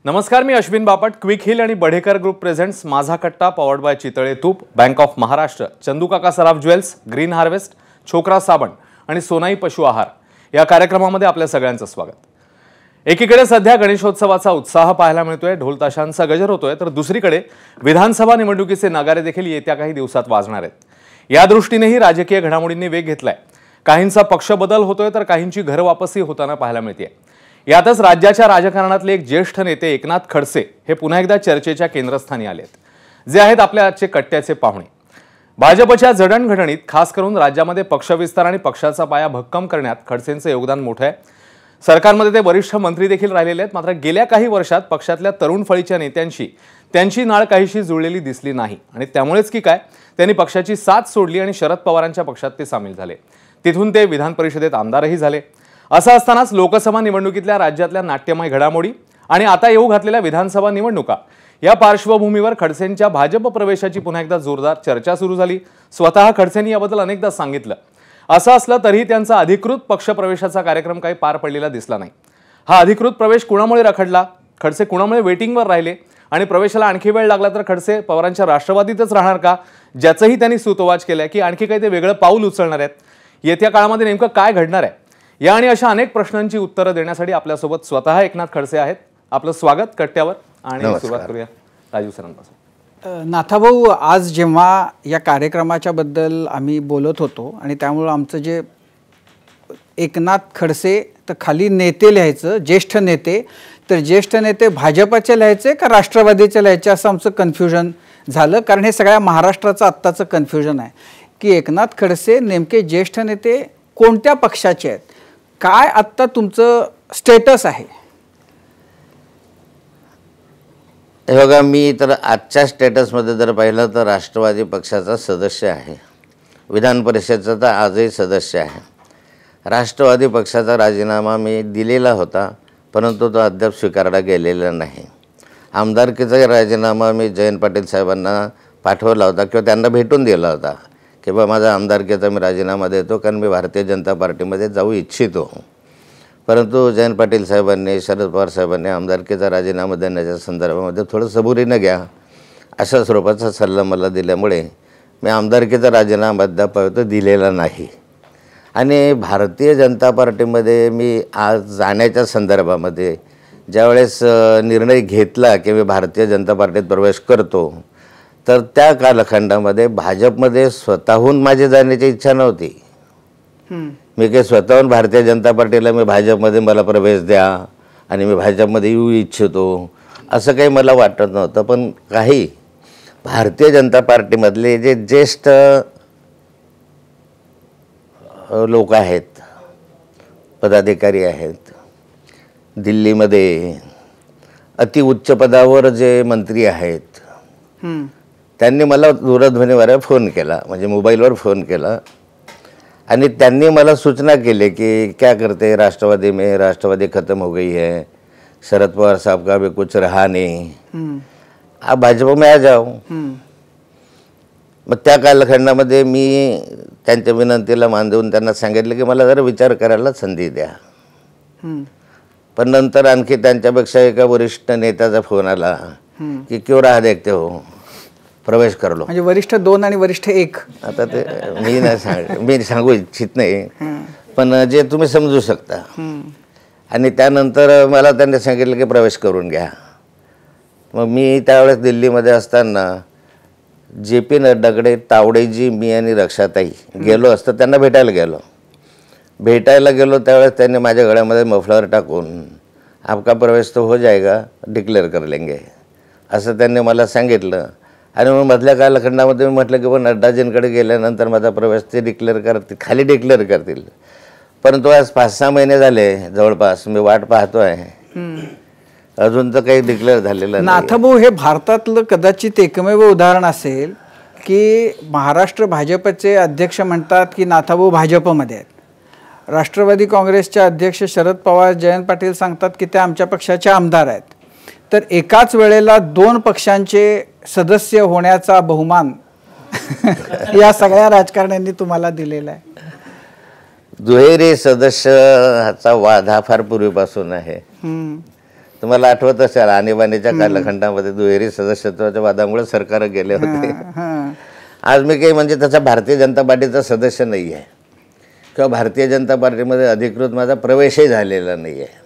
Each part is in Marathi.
नमस्कार, मी अश्विन बापट. क्विक हिल आणि बढेकर ग्रुप प्रेझेंट्स माझा कट्टा, पॉवर्ड बाय चितळे तूप, बँक ऑफ महाराष्ट्र, चंदू काका सराफ ज्वेल्स, ग्रीन हार्वेस्ट, छोकरा साबण आणि सोनाई पशु आहार या कार्यक्रमामध्ये आपल्या सगळ्यांचं स्वागत. एकीकडे सध्या गणेशोत्सवाचा उत्साह पाहायला मिळतोय, ढोल ताशांचा गजर होतोय, तर दुसरीकडे विधानसभा निवडणुकीचे नगारे देखील येत्या काही दिवसात वाजणार आहेत. या दृष्टीनेही राजकीय घडामोडींनी वेग घेतलाय. काहींचा पक्ष बदल होतोय तर काहींची घर वापसी होताना पाहायला मिळते. यातच राज्याच्या राजकारणातले एक ज्येष्ठ नेते एकनाथ खडसे हे पुन्हा एकदा चर्चेच्या केंद्रस्थानी आलेत, जे आहेत आपल्या आजचे कट्ट्याचे पाहुणे. भाजपच्या जडणघडणीत खास करून राज्यामध्ये पक्षविस्तार आणि पक्षाचा पाया भक्कम करण्यात खडसेंचं योगदान मोठं आहे. सरकारमध्ये ते वरिष्ठ मंत्री देखील राहिलेले आहेत. मात्र गेल्या काही वर्षात पक्षातल्या तरुण फळीच्या नेत्यांशी त्यांची नाळ काहीशी जुळलेली दिसली नाही आणि त्यामुळेच की काय त्यांनी पक्षाची साथ सोडली आणि शरद पवारांच्या पक्षात ते सामील झाले. तिथून ते विधान परिषदेत आमदारही झाले. असं असतानाच लोकसभा निवडणुकीतल्या राज्यातल्या नाट्यमय घडामोडी आणि आता येऊ घातलेल्या विधानसभा निवडणुका या पार्श्वभूमीवर खडसेंच्या भाजप प्रवेशाची पुन्हा एकदा जोरदार चर्चा सुरू झाली. स्वतः खडसेंनी याबद्दल अनेकदा सांगितलं. असं असलं तरीही त्यांचा अधिकृत पक्षप्रवेशाचा कार्यक्रम काही पार पडलेला दिसला नाही. हा अधिकृत प्रवेश कुणामुळे रखडला, खडसे कुणामुळे वेटिंगवर राहिले आणि प्रवेशाला आणखी वेळ लागला तर खडसे पवारांच्या राष्ट्रवादीतच राहणार का, ज्याचंही त्यांनी सूतोवाच केलंय, की आणखी काही ते वेगळं पाऊल उचलणार आहेत. येत्या काळामध्ये नेमकं काय घडणार आहे या आणि अशा अनेक प्रश्नांची उत्तरं देण्यासाठी आपल्यासोबत स्वतः एकनाथ खडसे आहेत. आपलं स्वागत कट्ट्यावर आणि सुरुवात करूया राजीव सरांपासून. नाथाभाऊ, आज जेव्हा या कार्यक्रमाच्या बद्दल आम्ही बोलत होतो आणि त्यामुळे आमचं जे एकनाथ खडसे तर खाली नेते लिहायचं, ज्येष्ठ नेते, तर ज्येष्ठ नेते भाजपचे लिहायचे का राष्ट्रवादीचे लिहायचे असं आमचं कन्फ्युजन झालं. कारण हे सगळ्या महाराष्ट्राचं आत्ताचं कन्फ्युजन आहे की एकनाथ खडसे नेमके ज्येष्ठ नेते कोणत्या पक्षाचे आहेत, काय आत्ता तुमचं स्टेटस आहे? हे बघा, मी तर आजच्या स्टेटसमध्ये जर पाहिलं तर राष्ट्रवादी पक्षाचा सदस्य आहे. विधान परिषदेचा तर आजही सदस्य आहे. राष्ट्रवादी पक्षाचा राजीनामा मी दिलेला होता, परंतु तो अद्याप स्वीकारला गेलेला नाही. आमदारकीचा राजीनामा मी जयंत पाटील साहेबांना पाठवला होता किंवा त्यांना भेटून दिला होता की बा माझा आमदारकीचा मी राजीनामा देतो, कारण मी भारतीय जनता पार्टीमध्ये जाऊ इच्छितो. परंतु जयंत पाटील साहेबांनी, शरद पवार साहेबांनी आमदारकीचा राजीनामा देण्याच्या संदर्भामध्ये थोडं सबुरीनं घ्या अशा स्वरूपाचा सल्ला मला दिल्यामुळे मी आमदारकीचा राजीनामा अद्याप दिलेला नाही. आणि भारतीय जनता पार्टीमध्ये मी आज जाण्याच्या संदर्भामध्ये ज्यावेळेस निर्णय घेतला की मी भारतीय जनता पार्टीत प्रवेश करतो, तर त्या कालखंडामध्ये भाजपमध्ये स्वतःहून माझी जाण्याची इच्छा नव्हती. मी काही स्वतःहून भारतीय जनता पार्टीला मी भाजपमध्ये मला प्रवेश द्या आणि मी भाजपमध्ये येऊ इच्छितो असं काही मला वाटत नव्हतं. पण काही भारतीय जनता पार्टीमधले जे ज्येष्ठ लोक आहेत, पदाधिकारी आहेत, दिल्लीमध्ये अतिउच्च पदावर जे मंत्री आहेत, त्यांनी मला दूरध्वनीवर फोन केला, म्हणजे मोबाईलवर फोन केला आणि त्यांनी मला सूचना केली की क्या करते राष्ट्रवादी में, राष्ट्रवादी खत्म हो गई है, शरद पवार साहब का भी कुछ रहा नहीं, आप भाजपा में आ जाओ. मग त्या कालखंडामध्ये मी त्यांच्या विनंतीला मान देऊन त्यांना सांगितलं की मला जरा विचार करायला संधी द्या. पण नंतर आणखी त्यांच्यापेक्षा एका वरिष्ठ नेत्याचा फोन आला की क्यों राह देखते हो, प्रवेश कर लो. म्हणजे वरिष्ठ 2 आणि वरिष्ठ 1. आता ते मी सांगू इच्छित नाही, पण जे तुम्ही समजू शकता. आणि त्यानंतर मला त्यांनी सांगितलं की प्रवेश करून घ्या. मग मी त्यावेळेस दिल्लीमध्ये असताना JP नड्डाकडे तावडेजी, मी आणि रक्षाताई गेलो असतं, त्यांना भेटायला गेलो त्यावेळेस त्यांनी माझ्या गळ्यामध्ये मफलर टाकून आपका प्रवेश तो हो जाएगा, डिक्लेअर कर लेंगे असं त्यांनी मला सांगितलं. आणि मग मधल्या कालखंडामध्ये मी म्हटलं की पण नड्डाजींकडे गेल्यानंतर माझा प्रवेश ते खाली डिक्लेअर करतील. परंतु आज 5-6 महिने झाले जवळपास मी वाट पाहतो आहे, अजून तर काही डिक्लेअर झालेलं नाही. नाथाभाऊ, हे भारतातलं कदाचित एकमेव उदाहरण असेल की महाराष्ट्र भाजपचे अध्यक्ष म्हणतात की नाथाभाऊ भाजपमध्ये आहेत. राष्ट्रवादी काँग्रेसचे अध्यक्ष शरद पवार, जयंत पाटील सांगतात की ते आमच्या पक्षाचे आमदार आहेत. तर एकाच वेळेला 2 पक्षांचे सदस्य होण्याचा बहुमान या सगळ्या राजकारण्यांनी तुम्हाला दिलेला आहे. दुहेरी सदस्य ह्याचा वाद हा फार पूर्वीपासून आहे. तुम्हाला आठवत असेल आणीबाणीच्या कालखंडामध्ये दुहेरी सदस्यत्वाच्या वादामुळे सरकार गेले होते. आज मी काही म्हणजे त्याचा भारतीय जनता पार्टीचा सदस्य नाही आहे किंवा भारतीय जनता पार्टीमध्ये अधिकृत माझा प्रवेशही झालेला नाही आहे.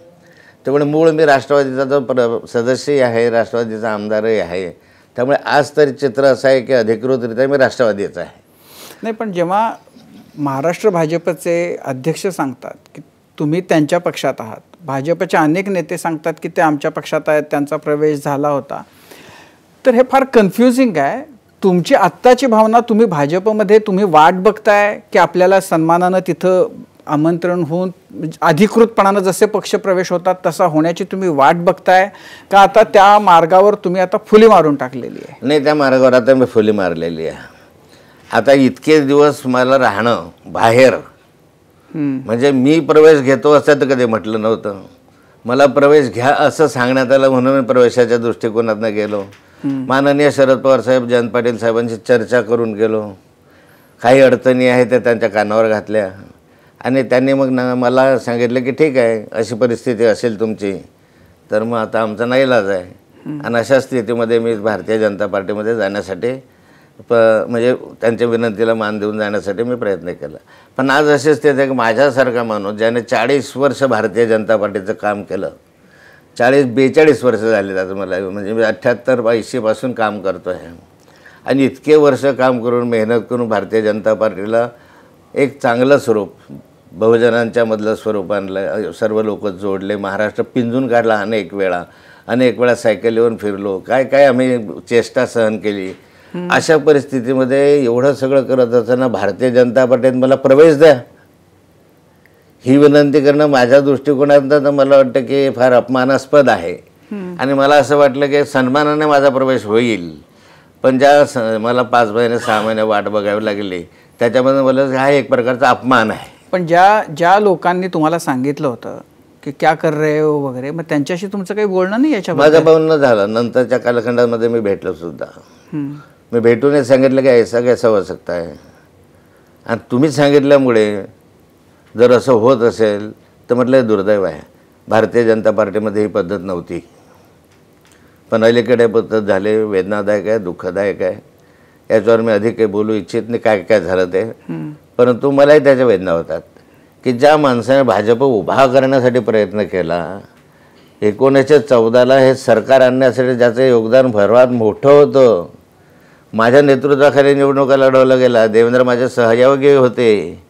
त्यामुळे मूळ मी राष्ट्रवादीचा जो सदस्यही आहे, राष्ट्रवादीचा आमदारही आहे. त्यामुळे आज तरी चित्र असं आहे की अधिकृतरित्या मी राष्ट्रवादीचा आहे. नाही, पण जेव्हा महाराष्ट्र भाजपचे अध्यक्ष सांगतात की तुम्ही त्यांच्या पक्षात आहात, भाजपचे अनेक नेते सांगतात की ते आमच्या पक्षात आहेत, त्यांचा प्रवेश झाला होता, तर हे फार कन्फ्युजिंग आहे. तुमची आत्ताची भावना, तुम्ही भाजपमध्ये तुम्ही वाट बघताय की आपल्याला सन्मानानं तिथं आमंत्रण होऊन अधिकृतपणानं जसे पक्षप्रवेश होतात तसा होण्याची तुम्ही वाट बघताय का आता त्या मार्गावर तुम्ही आता फुली मारून टाकलेली आहे? नाही, त्या मार्गावर आता मी फुली मारलेली आहे. आता इतके दिवस मला राहणं बाहेर, म्हणजे मी प्रवेश घेतो असं तर कधी म्हटलं नव्हतं. मला प्रवेश घ्या असं सांगण्यात आलं म्हणून मी प्रवेशाच्या दृष्टिकोनातून गेलो. माननीय शरद पवार साहेब, जयंत पाटील साहेबांची चर्चा करून गेलो. काही अडचणी आहेत त्या त्यांच्या कानावर घातल्या आणि त्यांनी मग मला सांगितलं की ठीक आहे, अशी परिस्थिती असेल तुमची तर मग आता आमचा नाईलाज आहे. आणि अशा स्थितीमध्ये मी भारतीय जनता पार्टीमध्ये जाण्यासाठी म्हणजे त्यांच्या विनंतीला मान देऊन जाण्यासाठी मी प्रयत्न केला. पण आज अशी स्थिती आहे की माझ्यासारखा माणूस ज्याने 40 वर्ष भारतीय जनता पार्टीचं काम केलं, 42 वर्ष झाले आता मला, म्हणजे मी 78-82 पासून काम करतो आहे. आणि इतके वर्ष काम करून मेहनत करून भारतीय जनता पार्टीला एक चांगलं स्वरूप, बहुजनांच्या मधलं स्वरूप आणलं, सर्व लोक जोडले, महाराष्ट्र पिंजून काढला. अनेक वेळा सायकलीवरून फिरलो, काय आम्ही चेष्टा सहन केली. अशा परिस्थितीमध्ये एवढं सगळं करत असताना भारतीय जनता पार्टीत मला प्रवेश द्या ही विनंती करणं माझ्या दृष्टिकोनातून तर मला वाटतं की फार अपमानास्पद आहे. आणि मला असं वाटलं की सन्मानाने माझा प्रवेश होईल, पण ज्या मला 5 महिने 6 महिने वाट बघावी लागली त्याच्यामध्ये मला हा एक प्रकारचा अपमान आहे. पण ज्या लोकांनी तुम्हाला सांगितलं होतं की क्या कर रहे हो वगैरे, मग त्यांच्याशी तुमचं काही बोलणं नाही याच्याबद्दल? माझं बोलणं झालं. नंतरच्या कालखंडामध्ये मी भेटलो सुद्धा. मी भेटूनच सांगितलं की ऐसा कैसा हो सकता है, आणि तुम्हीच सांगितल्यामुळे जर असं होत असेल तर म्हटलं दुर्दैव आहे. भारतीय जनता पार्टीमध्ये ही पद्धत नव्हती, पण अलीकडे पद्धत झाले, वेदनादायक आहे, दुःखदायक आहे. याच्यावर मी अधिक काही बोलू इच्छित नाही काय झालं ते, परंतु मलाही त्याच्या वेदना होतात की ज्या माणसाने भाजप उभा करण्यासाठी प्रयत्न केला, 1914ला हे सरकार आणण्यासाठी ज्याचं योगदान भरवात मोठं होतं, माझ्या नेतृत्वाखाली निवडणुका लढवल्या गेला, देवेंद्र माझे सहयोगी होते.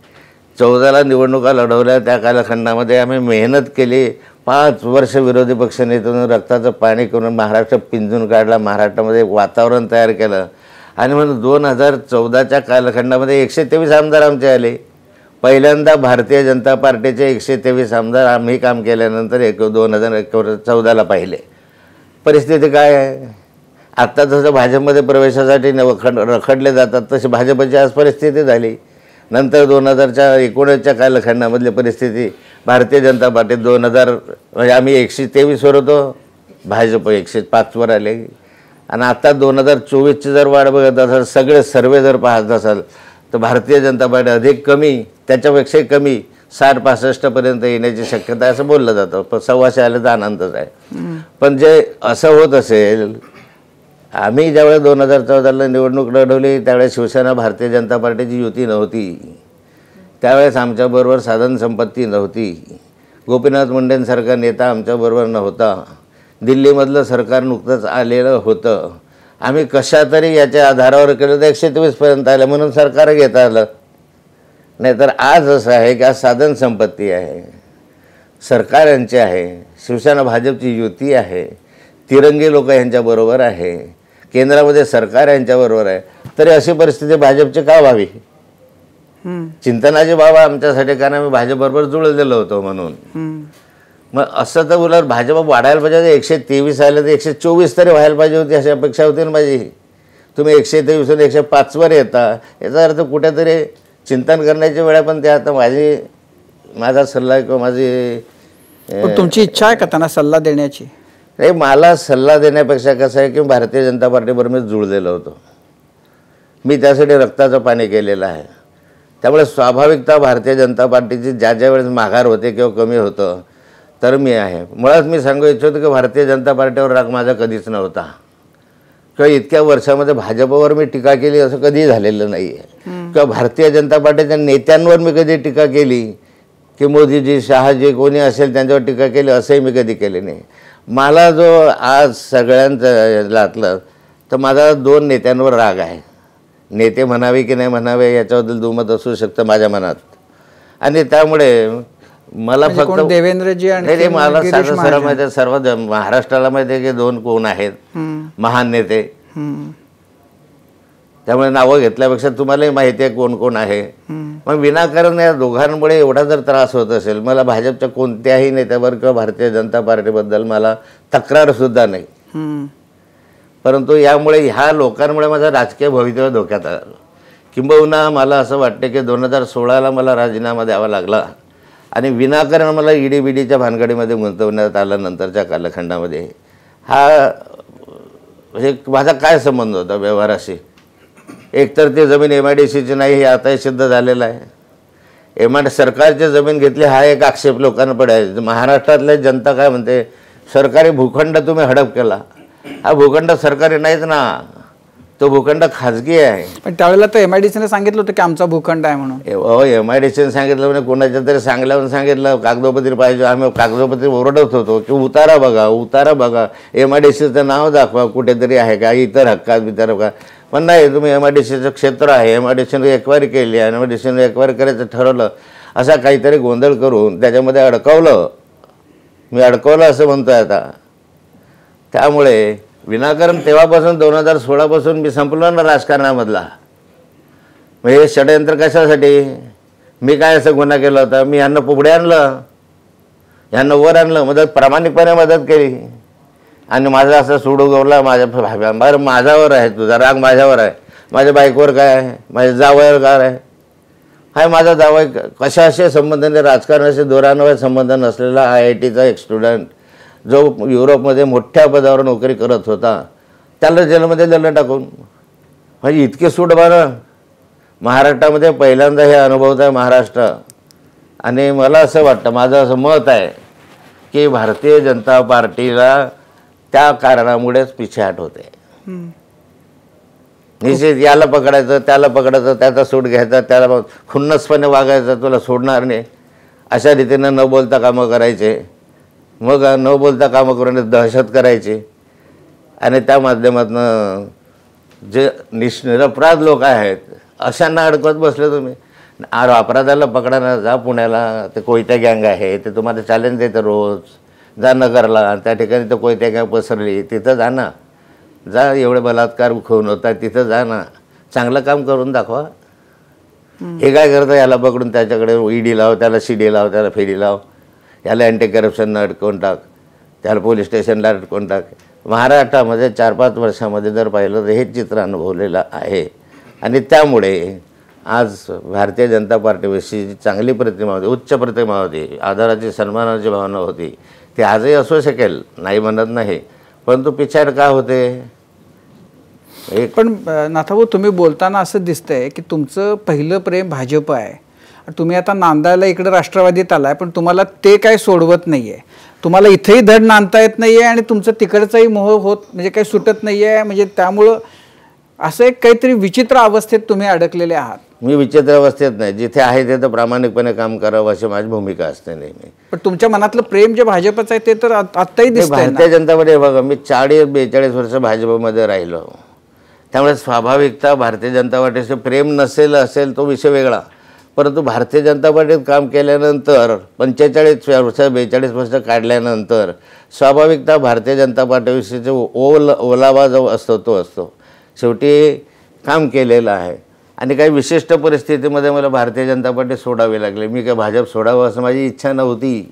14ला निवडणुका लढवल्या, त्या कालखंडामध्ये आम्ही मेहनत केली. 5 वर्ष विरोधी पक्षनेत्यातून रक्ताचं पाणी करून महाराष्ट्र पिंजून काढला, महाराष्ट्रामध्ये वातावरण तयार केलं. आणि म्हणून 2014च्या कालखंडामध्ये 123 आमदार आमचे आले. पहिल्यांदा भारतीय जनता पार्टीचे 123 आमदार आम्ही काम केल्यानंतर 2014ला पाहिले. परिस्थिती काय आहे? आत्ता जसं भाजपमध्ये प्रवेशासाठी रखडले जातात तशी भाजपची आज परिस्थिती झाली. नंतर 2019च्या कालखंडामधली परिस्थिती, भारतीय जनता पार्टी 2000 म्हणजे आम्ही 123वर होतो, भाजप 105वर आले. आणि आता 2024ची जर वाढ बघत असाल, सगळे सर्वे जर पाहत असाल तर भारतीय जनता पार्टी अधिक कमी, त्याच्यापेक्षाही कमी 60-65पर्यंत येण्याची शक्यता आहे असं बोललं जातं. पण 125 आलं तर आनंदच आहे. पण जे असं होत असेल, आम्ही ज्यावेळेस 2014ला निवडणूक लढवली त्यावेळेस शिवसेना भारतीय जनता पार्टीची युती नव्हती. त्यावेळेस आमच्याबरोबर साधनसंपत्ती नव्हती. गोपीनाथ मुंडेंसारखा नेता आमच्याबरोबर नव्हता. दिल्लीमधलं सरकार नुकतंच आलेलं होतं. आम्ही कशा तरी याच्या आधारावर केलं तर 123पर्यंत आलं म्हणून सरकार घेता आलं. नाहीतर आज असं आहे की आज साधनसंपत्ती आहे, सरकार यांचे आहे, शिवसेना भाजपची युती आहे, तिरंगी लोक यांच्याबरोबर आहे, केंद्रामध्ये सरकार यांच्याबरोबर आहे. तरी अशी परिस्थिती भाजपची का व्हावी? चिंतनाची बाबा आमच्यासाठी, कारण आम्ही भाजपबरोबर जुळलेलो होतो म्हणून. मग असं तर उलट भाजप वाढायला पाहिजे. 123 आले तर 124 तरी व्हायला पाहिजे होती अशी अपेक्षा होती ना माझी. तुम्ही 123वरून 105वर येता, याचा अर्थ कुठेतरी चिंतन करण्याची वेळ आहे. पण ते आता माझा सल्ला किंवा माझी तुमची इच्छा आहे का त्यांना सल्ला देण्याची? नाही, मला सल्ला देण्यापेक्षा कसं आहे की भारतीय जनता पार्टीबरोबर मी जुळलेलो होतो. मी त्यासाठी रक्ताचं पाणी केलेलं आहे. त्यामुळे स्वाभाविकता भारतीय जनता पार्टीची ज्या वेळेस माघार होते किंवा कमी होतं तर मी आहे. मुळात मी सांगू इच्छितो की भारतीय जनता पार्टीवर राग माझा कधीच नव्हता किंवा इतक्या वर्षामध्ये भाजपवर मी टीका केली असं कधीही झालेलं नाही आहे किंवा भारतीय जनता पार्टीच्या नेत्यांवर मी कधी टीका केली की मोदीजी शहाजी कोणी असेल त्यांच्यावर टीका केली असंही मी कधी केले नाही. मला जो आज सगळ्यांचं तर माझा 2 नेत्यांवर राग आहे. नेते म्हणावे की नाही म्हणावे याच्याबद्दल दुमत असू शकतं माझ्या मनात आणि त्यामुळे मला फक्त देवेंद्रजी आणि मला साधं सरळ माहिती आहे, सर्व महाराष्ट्राला माहिती आहे की 2 कोण आहेत महान नेते. त्यामुळे नावं घेतल्यापेक्षा तुम्हालाही माहिती आहे कोण कोण आहे. मग विनाकारण या दोघांमुळे एवढा जर त्रास होत असेल, मला भाजपच्या कोणत्याही नेत्यावर किंवा भारतीय जनता पार्टीबद्दल मला तक्रार सुद्धा नाही, परंतु यामुळे ह्या लोकांमुळे माझं राजकीय भवितव्य धोक्यात आलं. किंबहुना मला असं वाटतं की 2016ला मला राजीनामा द्यावा लागला आणि विनाकारण मला ईडी-बीडीच्या भानगडीमध्ये गुंतवण्यात आलं. नंतरच्या कालखंडामध्ये म्हणजे माझा काय संबंध होता व्यवहाराशी? एकतर ती जमीन MIDCची नाही हे आता सिद्ध झालेलं आहे. सरकारची जमीन घेतली हा एक आक्षेप लोकांकडे आहे. महाराष्ट्रातल्या जनता काय म्हणते, सरकारी भूखंड तुम्ही हडप केला. हा भूखंड सरकारी नाहीच ना, तो भूखंड खाजगी आहे. पण त्यावेळेला तर MIDCने सांगितलं होतं की आमचा भूखंड आहे म्हणून. MIDCने सांगितलं म्हणजे कोणाच्या तरी सांगल्यावर सांगितलं कागदोपत्री पाहिजे. आम्ही कागदोपत्री ओरडत होतो की उतारा बघा उतारा बघा, MIDCचं नाव दाखवा कुठेतरी आहे का इतर हक्कात बितर का. पण नाही, तुम्ही MIDCचं क्षेत्र आहे, MIDCने एक्वायरी केली आणि MIDCने एक्वायरी करायचं ठरवलं, असा काहीतरी गोंधळ करून त्याच्यामध्ये अडकवलं. मी अडकवलं असं म्हणतोय आता. त्यामुळे विनाकारण तेव्हापासून 2016पासून मी संपलो ना राजकारणामधला. मग हे षडयंत्र कशासाठी? मी काय असं गुन्हा केला होता? मी यांना पुढे आणलं, यांना वर आणलं, प्रामाणिकपणे मदत केली आणि माझा असं सोडू गवला माझ्यावर आहे. तुझा राग माझ्यावर आहे, माझ्या बायकोवर काय आहे, माझ्या जावयावर काय आहे? हाय माझा जावय कशाशी संबंध नाही, राजकारणाशी दोरांवर संबंध नसलेला IITचा एक स्टुडंट जो युरोपमध्ये मोठ्या पदावर नोकरी करत होता, त्याला जेलमध्ये दिलं टाकून. म्हणजे इतके सूट बरं. महाराष्ट्रामध्ये पहिल्यांदा हे अनुभवत आहे महाराष्ट्र. आणि मला असं वाटतं, माझं असं मत आहे की भारतीय जनता पार्टीला त्या कारणामुळेच पिछेहाट होते. निश्चित याला पकडायचं त्याला पकडायचं, त्याचा सूट घ्यायचा, त्याला खुन्नसपणे वागायचं, तुला सोडणार नाही अशा रीतीनं न बोलता कामं करायचे. मग न बोलता कामं करून दहशत करायची आणि त्या माध्यमातून जे निरपराध लोक आहेत अशांना अडकवत बसले तुम्ही. अपराधाला पकडायला जा पुण्याला, ते कोयत्या गँग आहे, ते तुम्हाला चॅलेंज देतं रोज. जा नगरला, त्या ठिकाणी तर कोयत्या गँग पसरली, तिथं जा ना. जा, एवढे बलात्कार खून होतात तिथं जा ना, चांगलं काम करून दाखवा. हे काय करतं, याला पकडून त्याच्याकडे ED लाव, त्याला CD लाव, त्याला फेरी लाव, याला अँटी करप्शननं अडकवून टाक, त्याला पोलीस स्टेशनला अडकवून टाक. महाराष्ट्रामध्ये 4-5 वर्षामध्ये जर पाहिलं तर हे चित्र अनुभवलेलं आहे. आणि त्यामुळे आज भारतीय जनता पार्टीविषयी जी चांगली प्रतिमा होती, उच्च प्रतिमा होती, आदराची सन्मानाची भावना होती, ती आजही असू शकेल, नाही म्हणत नाही, परंतु पिछाड का होते? पण नाथाभाऊ, तुम्ही बोलताना असं दिसतंय की तुमचं पहिलं प्रेम भाजप आहे. तुम्ही आता नांदायला इकडे राष्ट्रवादीत आलाय, पण तुम्हाला ते काय सोडवत नाहीये. तुम्हाला इथेही धड नांदता येत नाहीये आणि तुमचं तिकडचाही मोह होत म्हणजे काही सुटत नाहीये. म्हणजे त्यामुळं असं एक काहीतरी विचित्र अवस्थेत तुम्ही अडकलेले आहात. मी विचित्र अवस्थेत नाही, जिथे आहे तिथं प्रामाणिकपणे काम करावं अशी माझी भूमिका असते नेहमी. पण तुमच्या मनातलं प्रेम जे भाजपचं आहे ते तर आत्ताही दिसतंय. भारतीय जनता पार्टी बघा, मी 40-42 वर्ष भाजपमध्ये राहिलो, त्यामुळे स्वाभाविकता भारतीय जनता पार्टीचं प्रेम नसेल असेल तो विषय वेगळा. परंतु भारतीय जनता पार्टीत काम केल्यानंतर 45 वर्ष 42 वर्ष काढल्यानंतर स्वाभाविकता भारतीय जनता पार्टीविषयीचे ओलावा जो असतो तो असतो. शेवटी काम केलेलं आहे आणि काही विशिष्ट परिस्थितीमध्ये मला भारतीय जनता पार्टी सोडावी लागली. मी काय भाजप सोडावं असं माझी इच्छा नव्हती,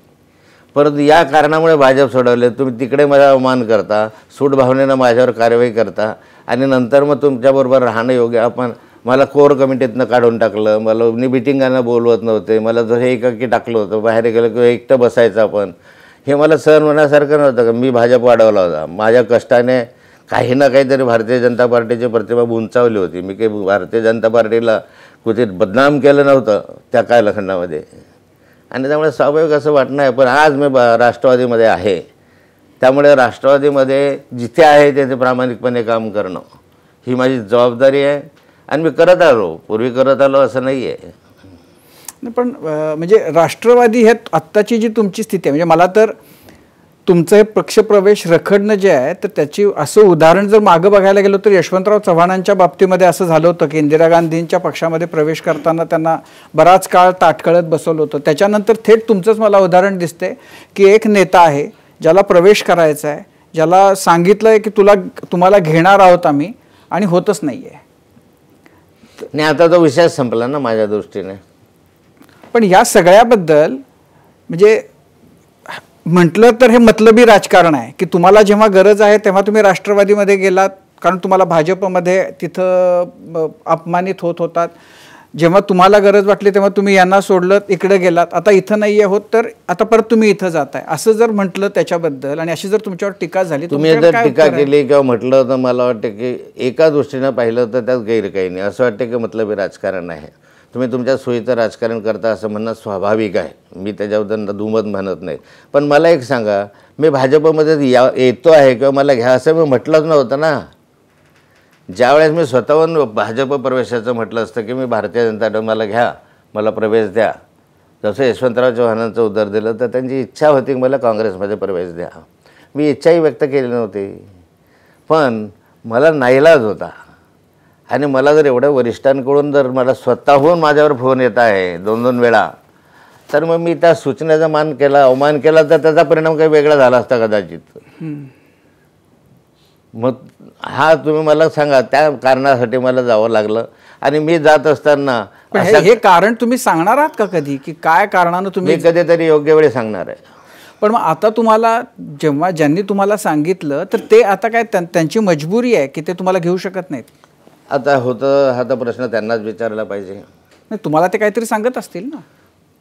परंतु या कारणामुळे भाजप सोडवले. तुम्ही तिकडे मला अवमान करता, सूट भावनेनं माझ्यावर कारवाई करता आणि नंतर मग तुमच्याबरोबर राहणं योग्य. आपण मला कोर कमिटीतनं काढून टाकलं, मला मिटिंगांना बोलवत नव्हते, मला जर हे एकाकी टाकलं होतं, बाहेर गेलं किंवा एकटं बसायचं आपण, हे मला सहन होण्यासारखं नव्हतं. का मी भाजप वाढवला होता, माझ्या कष्टाने काही ना काहीतरी भारतीय जनता पार्टीची प्रतिमा उंचावली होती. मी काही भारतीय जनता पार्टीला कुठे बदनाम केलं नव्हतं त्या कालखंडामध्ये. आणि त्यामुळे स्वाभाविक असं वाटणं आहे. पण आज मी राष्ट्रवादीमध्ये आहे, त्यामुळे राष्ट्रवादीमध्ये जिथे आहे तिथे प्रामाणिकपणे काम करणं ही माझी जबाबदारी आहे आणि मी करत आलो, पूर्वी करत आलो असं नाही आहे. पण म्हणजे राष्ट्रवादी हे आत्ताची जी तुमची स्थिती आहे, म्हणजे मला तर तुमचं हे पक्षप्रवेश रखडणं जे आहे तर त्याची असं उदाहरण जर मागं बघायला गेलो तर यशवंतराव चव्हाणांच्या बाबतीमध्ये असं झालं होतं की इंदिरा गांधींच्या पक्षामध्ये प्रवेश करताना त्यांना बराच काळ ताटकळत बसवलं होतं. त्याच्यानंतर थेट तुमचंच मला उदाहरण दिसते की एक नेता आहे ज्याला प्रवेश करायचा आहे, ज्याला सांगितलं आहे की तुम्हाला घेणार आहोत आम्ही, आणि होतच नाही आहे. आणि आता तो विषय संपला ना माझ्या दृष्टीने. पण या सगळ्याबद्दल म्हणजे म्हटलं तर हे मतलबी राजकारण आहे की तुम्हाला जेव्हा गरज आहे तेव्हा तुम्ही राष्ट्रवादीमध्ये गेलात कारण तुम्हाला भाजपमध्ये तिथं अपमानित होतात. जेव्हा तुम्हाला गरज वाटली तेव्हा तुम्ही यांना सोडलं, इकडे गेलात, आता इथं नाही होत तर आता परत तुम्ही इथं जाताय, असं जर म्हटलं त्याच्याबद्दल आणि अशी जर तुमच्यावर टीका झाली, तुम्ही जर टीका केली किंवा म्हटलं तर मला वाटतं की एका दृष्टीनं पाहिलं तर त्यात गैर काही नाही. असं वाटतं की मतलबी राजकारण आहे, तुम्ही तुमच्या सोयीचं राजकारण करता असं म्हणणं स्वाभाविक आहे. मी त्याच्याबद्दल दुमत म्हणत नाही. पण मला एक सांगा, मी भाजपमध्ये येतो आहे किंवा मला घ्या असं मी म्हटलंच नव्हतं ना. ज्यावेळेस मी स्वतःहून भाजप प्रवेशाचं म्हटलं असतं की मी भारतीय जनता पार्टी मला घ्या, मला प्रवेश द्या, जसं यशवंतराव चव्हाणांचं उदाहरण दिलं तर त्यांची इच्छा होती की मला काँग्रेसमध्ये प्रवेश द्या. मी इच्छाही व्यक्त केली नव्हती, पण मला नाईलाज होता. आणि मला जर एवढ्या वरिष्ठांकडून जर मला स्वतःहून माझ्यावर फोन येत आहे 2-2 वेळा, तर मग मी त्या सूचनेचा मान केला, अवमान केला तर त्याचा परिणाम काही वेगळा झाला असता कदाचित. मग हा तुम्ही मला सांगा, त्या कारणासाठी मला जावं लागलं. आणि मी जात असताना हे कारण तुम्ही सांगणार आहात का कधी की काय कारणानं तुम्ही? मी कधीतरी योग्य वेळी सांगणार आहे. पण मग आता तुम्हाला जेव्हा ज्यांनी तुम्हाला सांगितलं तर ते आता काय त्यांची मजबुरी आहे की ते तुम्हाला घेऊ शकत नाहीत? आता होतं हा तर प्रश्न त्यांनाच विचारला पाहिजे. नाही, तुम्हाला ते काहीतरी सांगत असतील ना.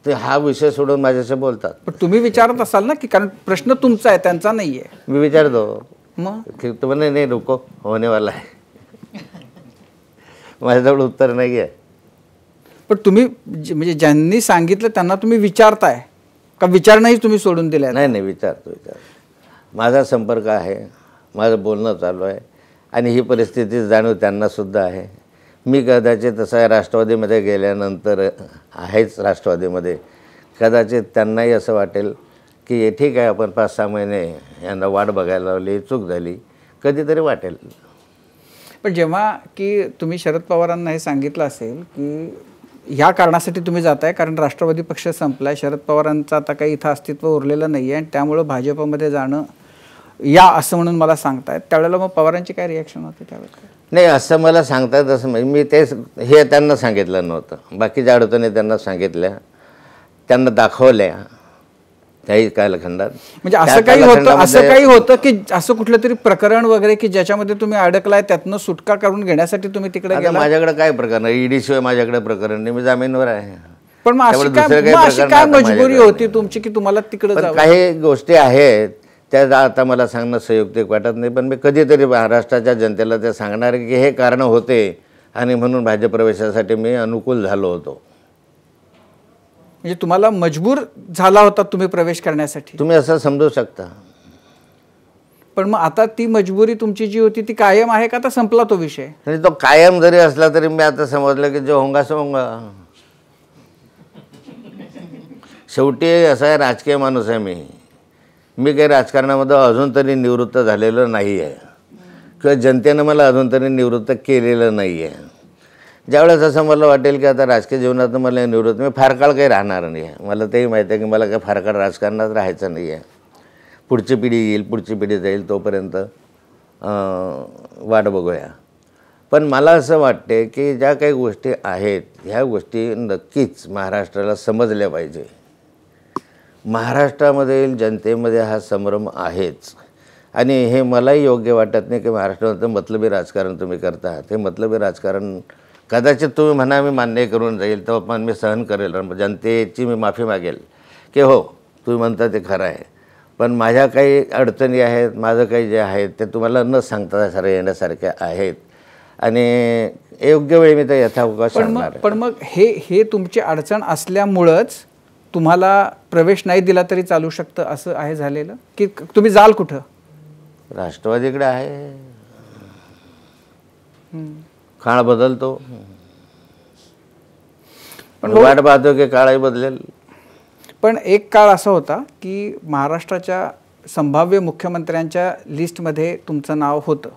ते हा विषय सोडून माझ्याशी बोलतात. पण तुम्ही विचारत असाल ना की कारण प्रश्न तुमचा आहे, त्यांचा नाही आहे. मी विचारतो मग तुम्हाला नाही रुको होने वाला आहे, माझ्याजवळ उत्तर नाही आहे. पण तुम्ही म्हणजे ज्यांनी सांगितलं त्यांना तुम्ही विचारताय का विचारणंही तुम्ही सोडून दिलं? नाही, विचारतो. माझा संपर्क आहे, माझं बोलणं चालू आहे आणि ही परिस्थिती जाणीव त्यांनासुद्धा आहे. मी कदाचित तसं राष्ट्रवादीमध्ये गेल्यानंतर आहेच राष्ट्रवादीमध्ये, कदाचित त्यांनाही असं वाटेल की ठीक आहे आपण 5-6 महिने यांना वाट बघायला लावली, चूक झाली, कधीतरी वाटेल. पण जेव्हा की तुम्ही शरद पवारांना हे सांगितलं असेल की ह्या कारणासाठी तुम्ही जाताय कारण राष्ट्रवादी पक्ष संपलाय, शरद पवारांचं आता काही इथं अस्तित्व उरलेलं नाही आहे आणि त्यामुळं भाजपमध्ये जाणं या असं म्हणून मला सांगतायत, त्यावेळेला मग पवारांची काय रिॲक्शन होती त्यावेळेला? नाही, असं मला सांगतात असं मी तेच हे त्यांना सांगितलं नव्हतं. बाकीच्या अडचणी त्यांना सांगितल्या, त्यांना दाखवल्या काही कालखंडात. म्हणजे असं काही होतं की असं कुठलं तरी प्रकरण वगैरे की ज्याच्यामध्ये तुम्ही अडकलाय, त्यातनं सुटका करून घेण्यासाठी तुम्ही तिकडे गेला? माझ्याकडे काय प्रकरण आहे? ईडी शिवाय माझ्याकडे प्रकरण नाही, मी जामीनवर आहे. पण मग अशी काय मजबुरी होती तुमची की तुम्हाला तिकडे जावं? काही गोष्टी आहेत त्या आता मला सांगणं संयुक्तिक वाटत नाही, पण मी कधीतरी महाराष्ट्राच्या जनतेला ते सांगणार की हे कारण होते आणि म्हणून भाजप प्रवेशासाठी मी अनुकूल झालो होतो. म्हणजे तुम्हाला मजबूर झाला होता तुम्ही प्रवेश करण्यासाठी? तुम्ही असं समजू शकता. पण मग आता ती मजबुरी तुमची जी होती ती कायम आहे का आता संपला तो विषय? म्हणजे तो कायम जरी असला तरी मी आता समजलं की जो होंगा सो होंगा. शेवटी असा आहे, राजकीय माणूस आहे मी काही राजकारणामध्ये अजून तरी निवृत्त झालेलं नाही आहे किंवा जनतेनं मला अजून तरी निवृत्त केलेलं नाही आहे. ज्यावेळेस असं मला वाटेल की आता राजकीय जीवनात मला निवृत्त, मी फार काळ काही राहणार नाही आहे. मला तेही माहिती आहे की मला काही फार काळ राजकारणात राहायचं नाही आहे. पुढची पिढी येईल, पुढची पिढी जाईल, तोपर्यंत वाट बघूया. पण मला असं वाटते की ज्या काही गोष्टी आहेत ह्या गोष्टी नक्कीच महाराष्ट्राला समजल्या पाहिजे. महाराष्ट्रामधील जनतेमध्ये हा संभ्रम आहेच आणि हे मलाही योग्य वाटत नाही की महाराष्ट्रामध्ये मतलबी राजकारण तुम्ही करता. ते मतलबी राजकारण कदाचित तुम्ही म्हणा मी मान्य करून जाईल, तेव्हा पण मी सहन करेल, जनतेची मी माफी मागेल की हो तुम्ही म्हणता ते खरं आहे, पण माझ्या काही अडचणी आहेत, माझं काही जे आहेत ते तुम्हाला न सांगता सारं येण्यासारखे आहेत आणि योग्य वेळी मी ते यथावकाश सांगणार. पण मग हे तुमची अडचण असल्यामुळंच तुम्हाला प्रवेश नाही दिला तरी चालू शकतं असं आहे झालेलं, की तुम्ही जाल कुठं? राष्ट्रवादीकडे आहे, काळ बदलतो, पण वाट पाहतो की काळही बदलेल. पण एक काळ असा होता की महाराष्ट्राच्या संभाव्य मुख्यमंत्र्यांच्या लिस्टमध्ये तुमचं नाव होतं.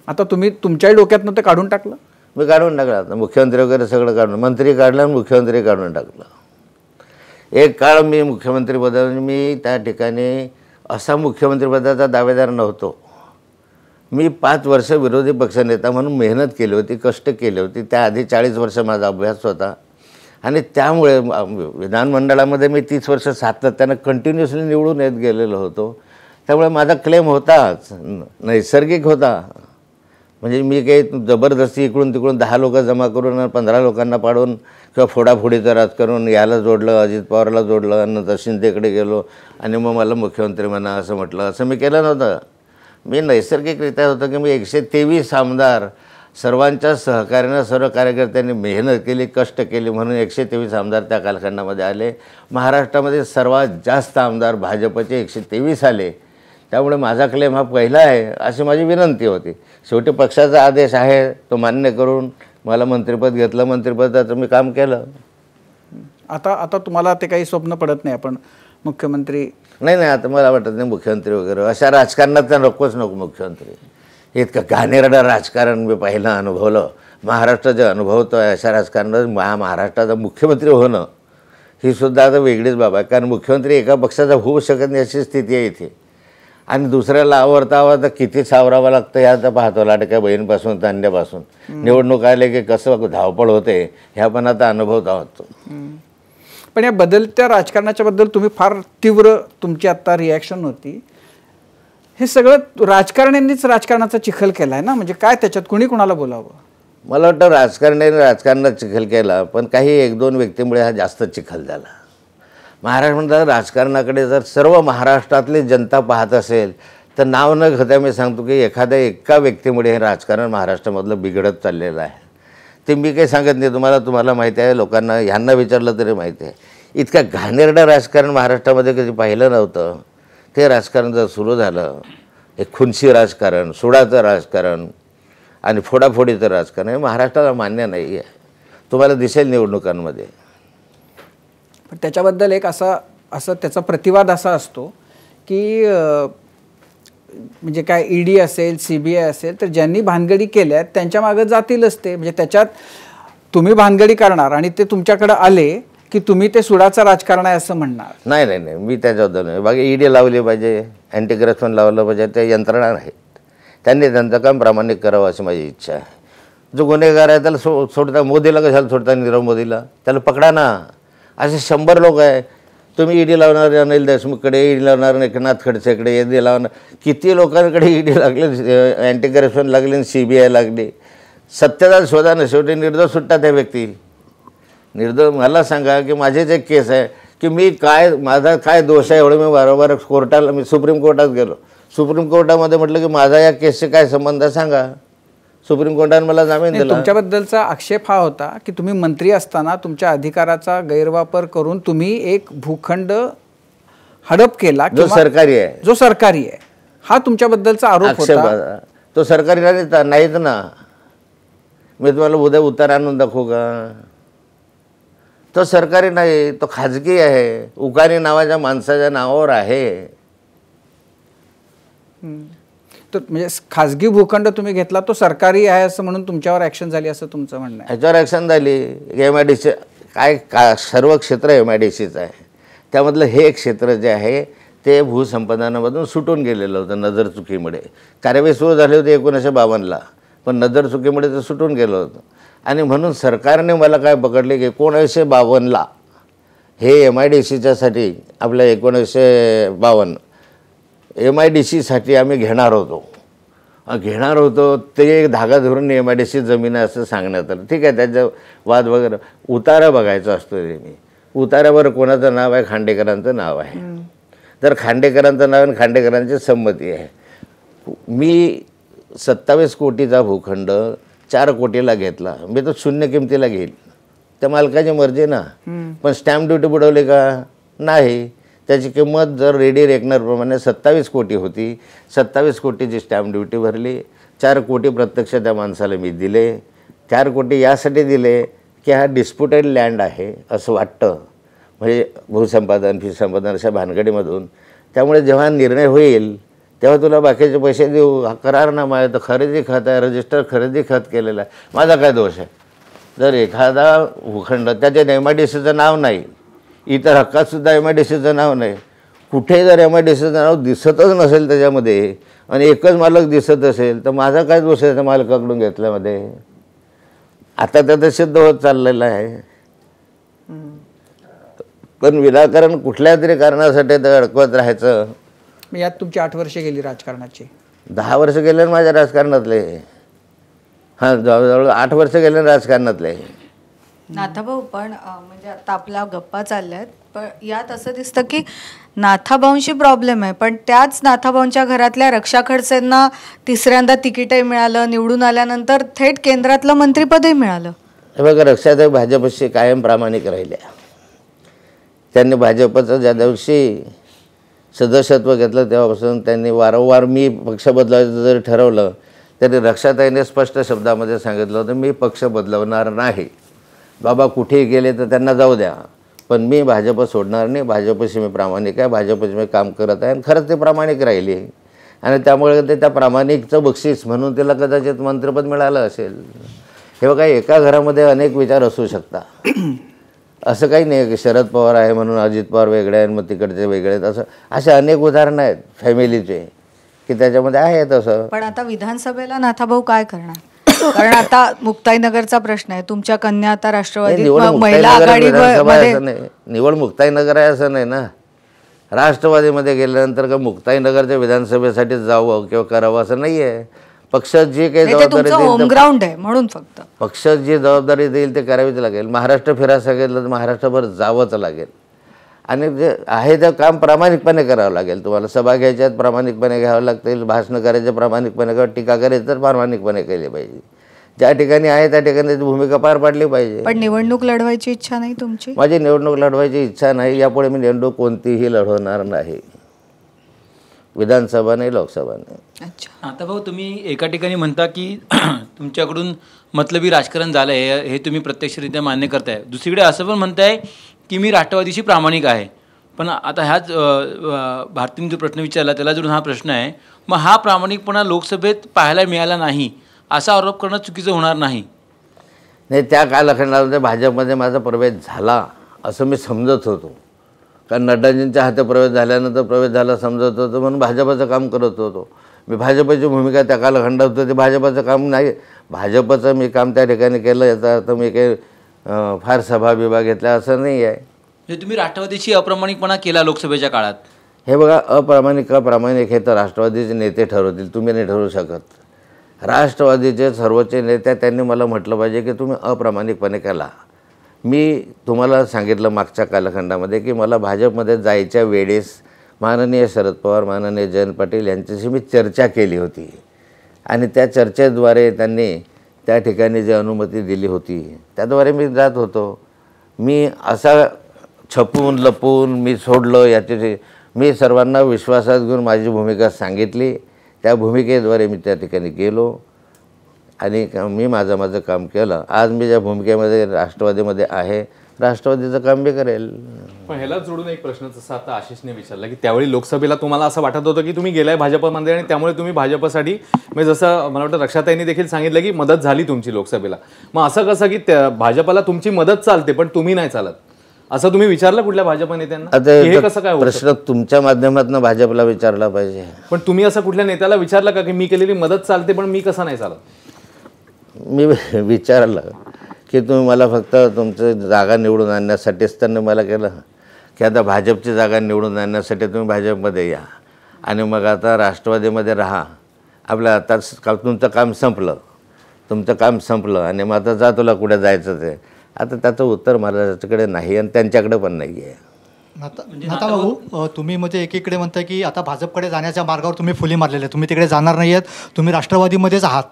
आता तुम्ही तुमच्याही डोक्यातनं ते काढून टाकलं? मी काढून टाकलं. आता मुख्यमंत्री वगैरे सगळं काढून, मंत्री काढलं आणि मुख्यमंत्री काढून टाकलं. एक काळ मी मुख्यमंत्रीपदा, मी त्या ठिकाणी असा मुख्यमंत्रीपदाचा दावेदार नव्हतो. मी 5 वर्ष विरोधी पक्षनेता म्हणून मेहनत केली होती, कष्ट केले होते. त्याआधी 40 वर्ष माझा अभ्यास होता आणि त्यामुळे विधानमंडळामध्ये मी 30 वर्ष सातत्यानं कंटिन्युअसली निवडून येत गेलेलो होतो. त्यामुळे माझा क्लेम होताच, नैसर्गिक होता. म्हणजे मी काही जबरदस्ती इकडून तिकडून 10 लोक जमा करून 15 लोकांना पाडून किंवा फोडाफोडीचा राजकारण याला जोडलं, अजित पवारला जोडलं, नंतर शिंदेकडे गेलो आणि मग मला मुख्यमंत्री म्हणा असं म्हटलं, असं मी केलं नव्हतं. मी नैसर्गिकरित्या होतं की मी 123 आमदार सर्वांच्या सहकार्यानं, सर्व कार्यकर्त्यांनी मेहनत केली, कष्ट केली म्हणून 123 आमदार त्या कालखंडामध्ये आले. महाराष्ट्रामध्ये सर्वात जास्त आमदार भाजपचे 123 आले. त्यामुळे माझा क्लेम हा पहिला आहे अशी माझी विनंती होती. शेवटी पक्षाचा आदेश आहे तो मान्य करून मला मंत्रिपद घेतलं. मंत्रिपदाचं मी काम केलं. आता तुम्हाला ते काही स्वप्न पडत नाही आपण मुख्यमंत्री? नाही, आता मला वाटत नाही मुख्यमंत्री वगैरे अशा राजकारणात तर नको मुख्यमंत्री. इतकं घाणेरडं राजकारण मी पहिलं अनुभवलं. महाराष्ट्र जे अनुभवतो आहे अशा राजकारणात महाराष्ट्राचा मुख्यमंत्री होणं ही सुद्धा आता वेगळीच बाब आहे. कारण मुख्यमंत्री एका पक्षाचा होऊ शकत नाही अशी स्थिती आहे इथे. आणि दुसऱ्याला आवडता किती सावरावं लागतं ह्या पाहतो. लाडक्या बहीणपासून तर अन्यापासून निवडणूक आले की कसं धावपळ होते ह्या पण आता अनुभवता होतो. पण या बदलत्या राजकारणाच्या बद्दल तुम्ही फार तीव्र तुमची आता रिॲक्शन होती. हे सगळं राजकारण्यांनीच राजकारणाचा चिखल केला आहे ना, म्हणजे काय त्याच्यात कुणी कुणाला बोलावं? मला वाटतं राजकारण्यांनी राजकारणात चिखल केला, पण काही 1-2 व्यक्तीमुळे हा जास्त चिखल झाला. महाराष्ट्रामध्ये राजकारणाकडे जर सर्व महाराष्ट्रातली जनता पाहत असेल तर नाव न घेता मी सांगतो की एका व्यक्तीमुळे हे राजकारण महाराष्ट्रामधलं बिघडत चाललेलं आहे. ते मी काही सांगत नाही, तुम्हाला माहिती आहे, लोकांना ह्यांना विचारलं तरी माहिती आहे. इतकं घाणेरडं राजकारण महाराष्ट्रामध्ये कधी पाहिलं नव्हतं. ते राजकारण जर सुरू झालं, एक खुनशी राजकारण, सुडाचं राजकारण आणि फोडाफोडीचं राजकारण हे महाराष्ट्राला मान्य नाही आहे. तुम्हाला दिसेल निवडणुकांमध्ये. पण त्याच्याबद्दल एक असं त्याचा प्रतिवाद असा असतो की म्हणजे काय ईडी असेल, CBI असेल, तर ज्यांनी भानगडी केल्या त्यांच्या मागे जातीलच ते. म्हणजे त्याच्यात तुम्ही भानगडी करणार आणि ते तुमच्याकडे आले की तुम्ही ते सुडाचं राजकारण आहे असं म्हणणार? नाही, मी त्याच्याबद्दल नाही. बाकी ईडी लावली पाहिजे, अँटी करप्शन लावलं पाहिजे, त्या यंत्रणा आहेत. त्यांनी त्यांचं काम प्रामाणिक करावं अशी माझी इच्छा आहे. जो गुन्हेगार आहे त्याला सोडता, मोदीला कशाला सोडता, नीरव मोदीला त्याला पकडा ना. असे 100 लोक आहे. तुम्ही ईडी लावणार अनिल देशमुखकडे, ईडी लावणार एकनाथ खडसेकडे, ईडी लावणार, किती लोकांकडे ईडी लागले, अँटी करप्शन लागली, CBI लागली. सत्यता शोधानं शेवटी निर्दोष सुटतात त्या व्यक्ती. निर्दोष. मला सांगा की माझेच एक केस आहे की माझा काय दोष आहे एवढं मी वारंवार कोर्टाला, मी सुप्रीम कोर्टात गेलो. सुप्रीम कोर्टामध्ये म्हटलं की माझा या केसशी काय संबंध आहे सांगा. सुप्रीम कोर्टाने मला जामीन दिला. तुमच्याबद्दलचा आक्षेप हा होता की तुम्ही मंत्री असताना तुमच्या अधिकाराचा गैरवापर करून तुम्ही एक भूखंड हडप केला, जो सरकारी आहे, हा तुमच्याबद्दलचा आरोप होता. तो सरकारी नाहीत ना. मी तुम्हाला उद्या उत्तर आणून दाखवू का? तो सरकारी नाही, तो खाजगी आहे. उकानी नावाच्या माणसाच्या नावावर आहे. तर म्हणजे खाजगी भूखंड तुम्ही घेतला, तो सरकारी आहे असं म्हणून तुमच्यावर ॲक्शन झाली असं तुमचं म्हणणं आहे? ह्याच्यावर ॲक्शन झाली. MIDC सर्व क्षेत्र MIDCचं आहे. त्यामधलं हे एक क्षेत्र जे आहे ते भूसंपादनामधून सुटून गेलेलं होतं नजरचुकीमुळे. कार्यवाही सुरू झाली होती 1952ला, पण नजरचुकीमुळे ते सुटून गेलं होतं. आणि म्हणून सरकारने मला काय पकडले की 1952ला हे MIDCच्यासाठी आपल्या 1952 MIDCसाठी आम्ही घेणार होतो. ते एक धागा धरून MIDC जमीन आहे असं सांगण्यात आलं. ठीक आहे, त्याचा वाद वगैरे. उतारा बघायचा असतो. मी उतार्यावर कोणाचं नाव आहे? खांडेकरांचं नाव आहे. तर खांडेकरांचं नाव आणि खांडेकरांची संमती आहे. मी 27 कोटीचा भूखंड 4 कोटीला घेतला. मी तो 0 किमतीला घेईल. त्या मालकाची मर्जी ना. पण स्टॅम्प ड्युटी बुडवली का? नाही. त्याची किंमत जर रेडी रेकनरप्रमाणे 27 कोटी होती, 27 कोटीची स्टॅम्प ड्युटी भरली. 4 कोटी प्रत्यक्ष त्या माणसाला मी दिले. 4 कोटी यासाठी दिले की हा डिस्प्युटेड लँड आहे असं वाटतं, म्हणजे भूसंपादन फीसंपादन अशा भानगडीमधून. त्यामुळे जेव्हा निर्णय होईल तेव्हा तुला बाकीचे पैसे देऊ. हा करारनामा आहे, तर खरेदी खत आहे, रजिस्टर खरेदी खत केलेलं आहे. माझा काय दोष आहे? जर एखादा भूखंड त्याच्या MIDCचं नाव नाही, इतर हक्कातसुद्धा MIDCचं नाव नाही, कुठे जर MIDCचं नाव दिसतच नसेल त्याच्यामध्ये आणि एकच मालक दिसत असेल तर माझा काय दोष आहे त्या मालकाकडून घेतल्यामध्ये? आता तर सिद्ध होत चाललेलं आहे. पण विनाकारण कुठल्या तरी कारणासाठी तर अडकवत राहायचं. यात तुमची 8 वर्षे गेली राजकारणाची. 10 वर्ष गेले ना माझ्या राजकारणातले. हां, जवळजवळ 8 वर्ष गेले राजकारणातले. नाथाभाऊ, पण म्हणजे आता आपल्या गप्पा चालल्यात, पण यात असं दिसतं की नाथाभाऊंशी प्रॉब्लेम आहे, पण त्याच नाथाभाऊंच्या घरातल्या रक्षा खडसेंना तिसऱ्यांदा तिकीटही मिळालं, निवडून आल्यानंतर थेट केंद्रातलं मंत्रिपदही मिळालं. हे बघा, रक्षाताई भाजपशी कायम प्रामाणिक राहिल्या. त्यांनी भाजपचं ज्या दिवशी सदस्यत्व घेतलं तेव्हापासून त्यांनी वारंवार मी पक्ष बदलायचं जरी ठरवलं तरी रक्षाताईने स्पष्ट शब्दामध्ये सांगितलं होतं, मी पक्ष बदलवणार नाही. बाबा कुठेही गेले तर त्यांना जाऊ द्या, पण मी भाजप सोडणार नाही. भाजपशी मी प्रामाणिक आहे, भाजपशी मी काम करत आहे. आणि खरंच ते प्रामाणिक राहिली आणि त्यामुळे ते त्या प्रामाणिकचं बक्षीस म्हणून तिला कदाचित मंत्रिपद मिळालं असेल. हे बघा, एका घरामध्ये अनेक विचार असू शकतात. असं काही नाही की शरद पवार आहे म्हणून अजित पवार वेगळे आहेत मग तिकडचे वेगळे आहेत, असं असे अनेक उदाहरणं आहेत फॅमिलीचे की त्याच्यामध्ये आहे तसं. पण आता विधानसभेला नाथाभाऊ काय करणार? कारण आता मुक्ताईनगरचा प्रश्न आहे, तुमच्या कन्या आता राष्ट्रवादी महिला आघाडीमध्ये. निवड मुक्ताईनगर आहे असं नाही ना. राष्ट्रवादीमध्ये गेल्यानंतर का मुक्ताईनगरच्या विधानसभेसाठी जावं किंवा करावं असं नाही आहे. पक्ष जी काही जबाबदारी होम ग्राउंड आहे म्हणून फक्त पक्ष जी जबाबदारी देईल ते करावीच लागेल. महाराष्ट्र फिरायला सांगितलं तर महाराष्ट्रभर जावंच लागेल आणि जे आहे ते काम प्रामाणिकपणे करावं लागेल. तुम्हाला सभा घ्यायच्यात प्रामाणिकपणे घ्यावं लागतील, भाषणं करायचे प्रामाणिकपणे करावं, टीका करायची तर प्रामाणिकपणे केली पाहिजे. ज्या ठिकाणी आहे त्या ठिकाणी त्याची भूमिका पार पाडली पाहिजे. पण निवडणूक लढवायची इच्छा नाही तुमची? माझी निवडणूक लढवायची इच्छा नाही. यापुढे मी निवडणूक कोणतीही लढवणार नाही, विधानसभा नाही, लोकसभा नाही. अच्छा, आता भाऊ, तुम्ही एका ठिकाणी म्हणता की तुमच्याकडून मतलबी राजकारण झालं आहे, हे तुम्ही प्रत्यक्षरित्या मान्य करताय. दुसरीकडे असं पण म्हणताय की मी राष्ट्रवादीशी प्रामाणिक आहे. पण आता ह्याच भारतीने जो प्रश्न विचारला त्याला जोडून हा प्रश्न आहे, मग हा प्रामाणिकपणा लोकसभेत पाहायला मिळाला नाही असा आरोप करणं चुकीचं होणार नाही? नाही, त्या कालखंडामध्ये भाजपमध्ये माझा प्रवेश झाला असं मी समजत होतो. कारण नड्डाजींच्या हाती प्रवेश झाल्यानंतर प्रवेश झाला समजत होतो म्हणून भाजपचं काम करत होतो मी. भाजपची भूमिका त्या कालखंडात होती, भाजपचं काम नाही. भाजपचं मी काम त्या ठिकाणी केलं, याचा अर्थ मी काही फार सभा विभाग घेतला असं नाही आहे. म्हणजे तुम्ही राष्ट्रवादीशी अप्रामाणिकपणा केला लोकसभेच्या काळात? हे बघा, अप्रामाणिक अप्रामाणिक हे तर राष्ट्रवादीचे नेते ठरवतील, तुम्ही नाही ठरवू शकत. राष्ट्रवादीचे सर्वोच्च नेते त्यांनी मला म्हटलं पाहिजे की तुम्ही अप्रामाणिकपणे केला. मी तुम्हाला सांगितलं मागच्या कालखंडामध्ये की मला भाजपमध्ये जायच्या वेळेस माननीय शरद पवार, माननीय जयंत पाटील यांच्याशी मी चर्चा केली होती आणि त्या चर्चेद्वारे त्यांनी त्या ठिकाणी जी अनुमती दिली होती त्याद्वारे मी जात होतो. मी असा छपून लपून मी सोडलं याची मी सर्वांना विश्वासात घेऊन माझी भूमिका सांगितली. त्या भूमिकेद्वारे मी त्या ठिकाणी गेलो आणि मी माझं काम केलं. आज मी ज्या भूमिकेमध्ये राष्ट्रवादीमध्ये आहे, राष्ट्रवादीचं काम बी करेल. पण ह्याला जोडून एक प्रश्न जसा आता आशिषने विचारला की त्यावेळी लोकसभेला तुम्हाला असं वाटत होतं की तुम्ही गेलाय भाजपमध्ये आणि त्यामुळे तुम्ही भाजपसाठी म्हणजे जसं मला वाटतं रक्षाताईंनी देखील सांगितलं की मदत झाली तुमची लोकसभेला. मग असं कसं की भाजपला तुमची मदत चालते पण तुम्ही नाही चालत, असं तुम्ही विचारलं कुठल्या भाजप नेत्यांना? हे कसं काय प्रश्न तुमच्या माध्यमातून भाजपला विचारला पाहिजे. पण तुम्ही असं कुठल्या नेत्याला विचारलं का की मी केलेली मदत चालते पण मी कसं नाही चालत? मी विचारलं की तुम्ही मला फक्त तुमचं जागा निवडून आणण्यासाठीच त्यांनी मला केलं की आता भाजपची जागा निवडून आणण्यासाठी तुम्ही भाजपमध्ये या आणि मग आता राष्ट्रवादीमध्ये राहा. आपलं आता तुमचं काम संपलं आणि मग आता जा तुला कुठे जायचं ते. आता त्याचं उत्तर मला त्याच्याकडे नाही आणि त्यांच्याकडे पण नाही आहे. नाथा भाऊ, तुम्ही म्हणजे एकीकडे म्हणताय की आता भाजपकडे जाण्याच्या मार्गावर तुम्ही फुली मारलेले, तुम्ही तिकडे जाणार नाही आहेत, तुम्ही राष्ट्रवादीमध्येच आहात.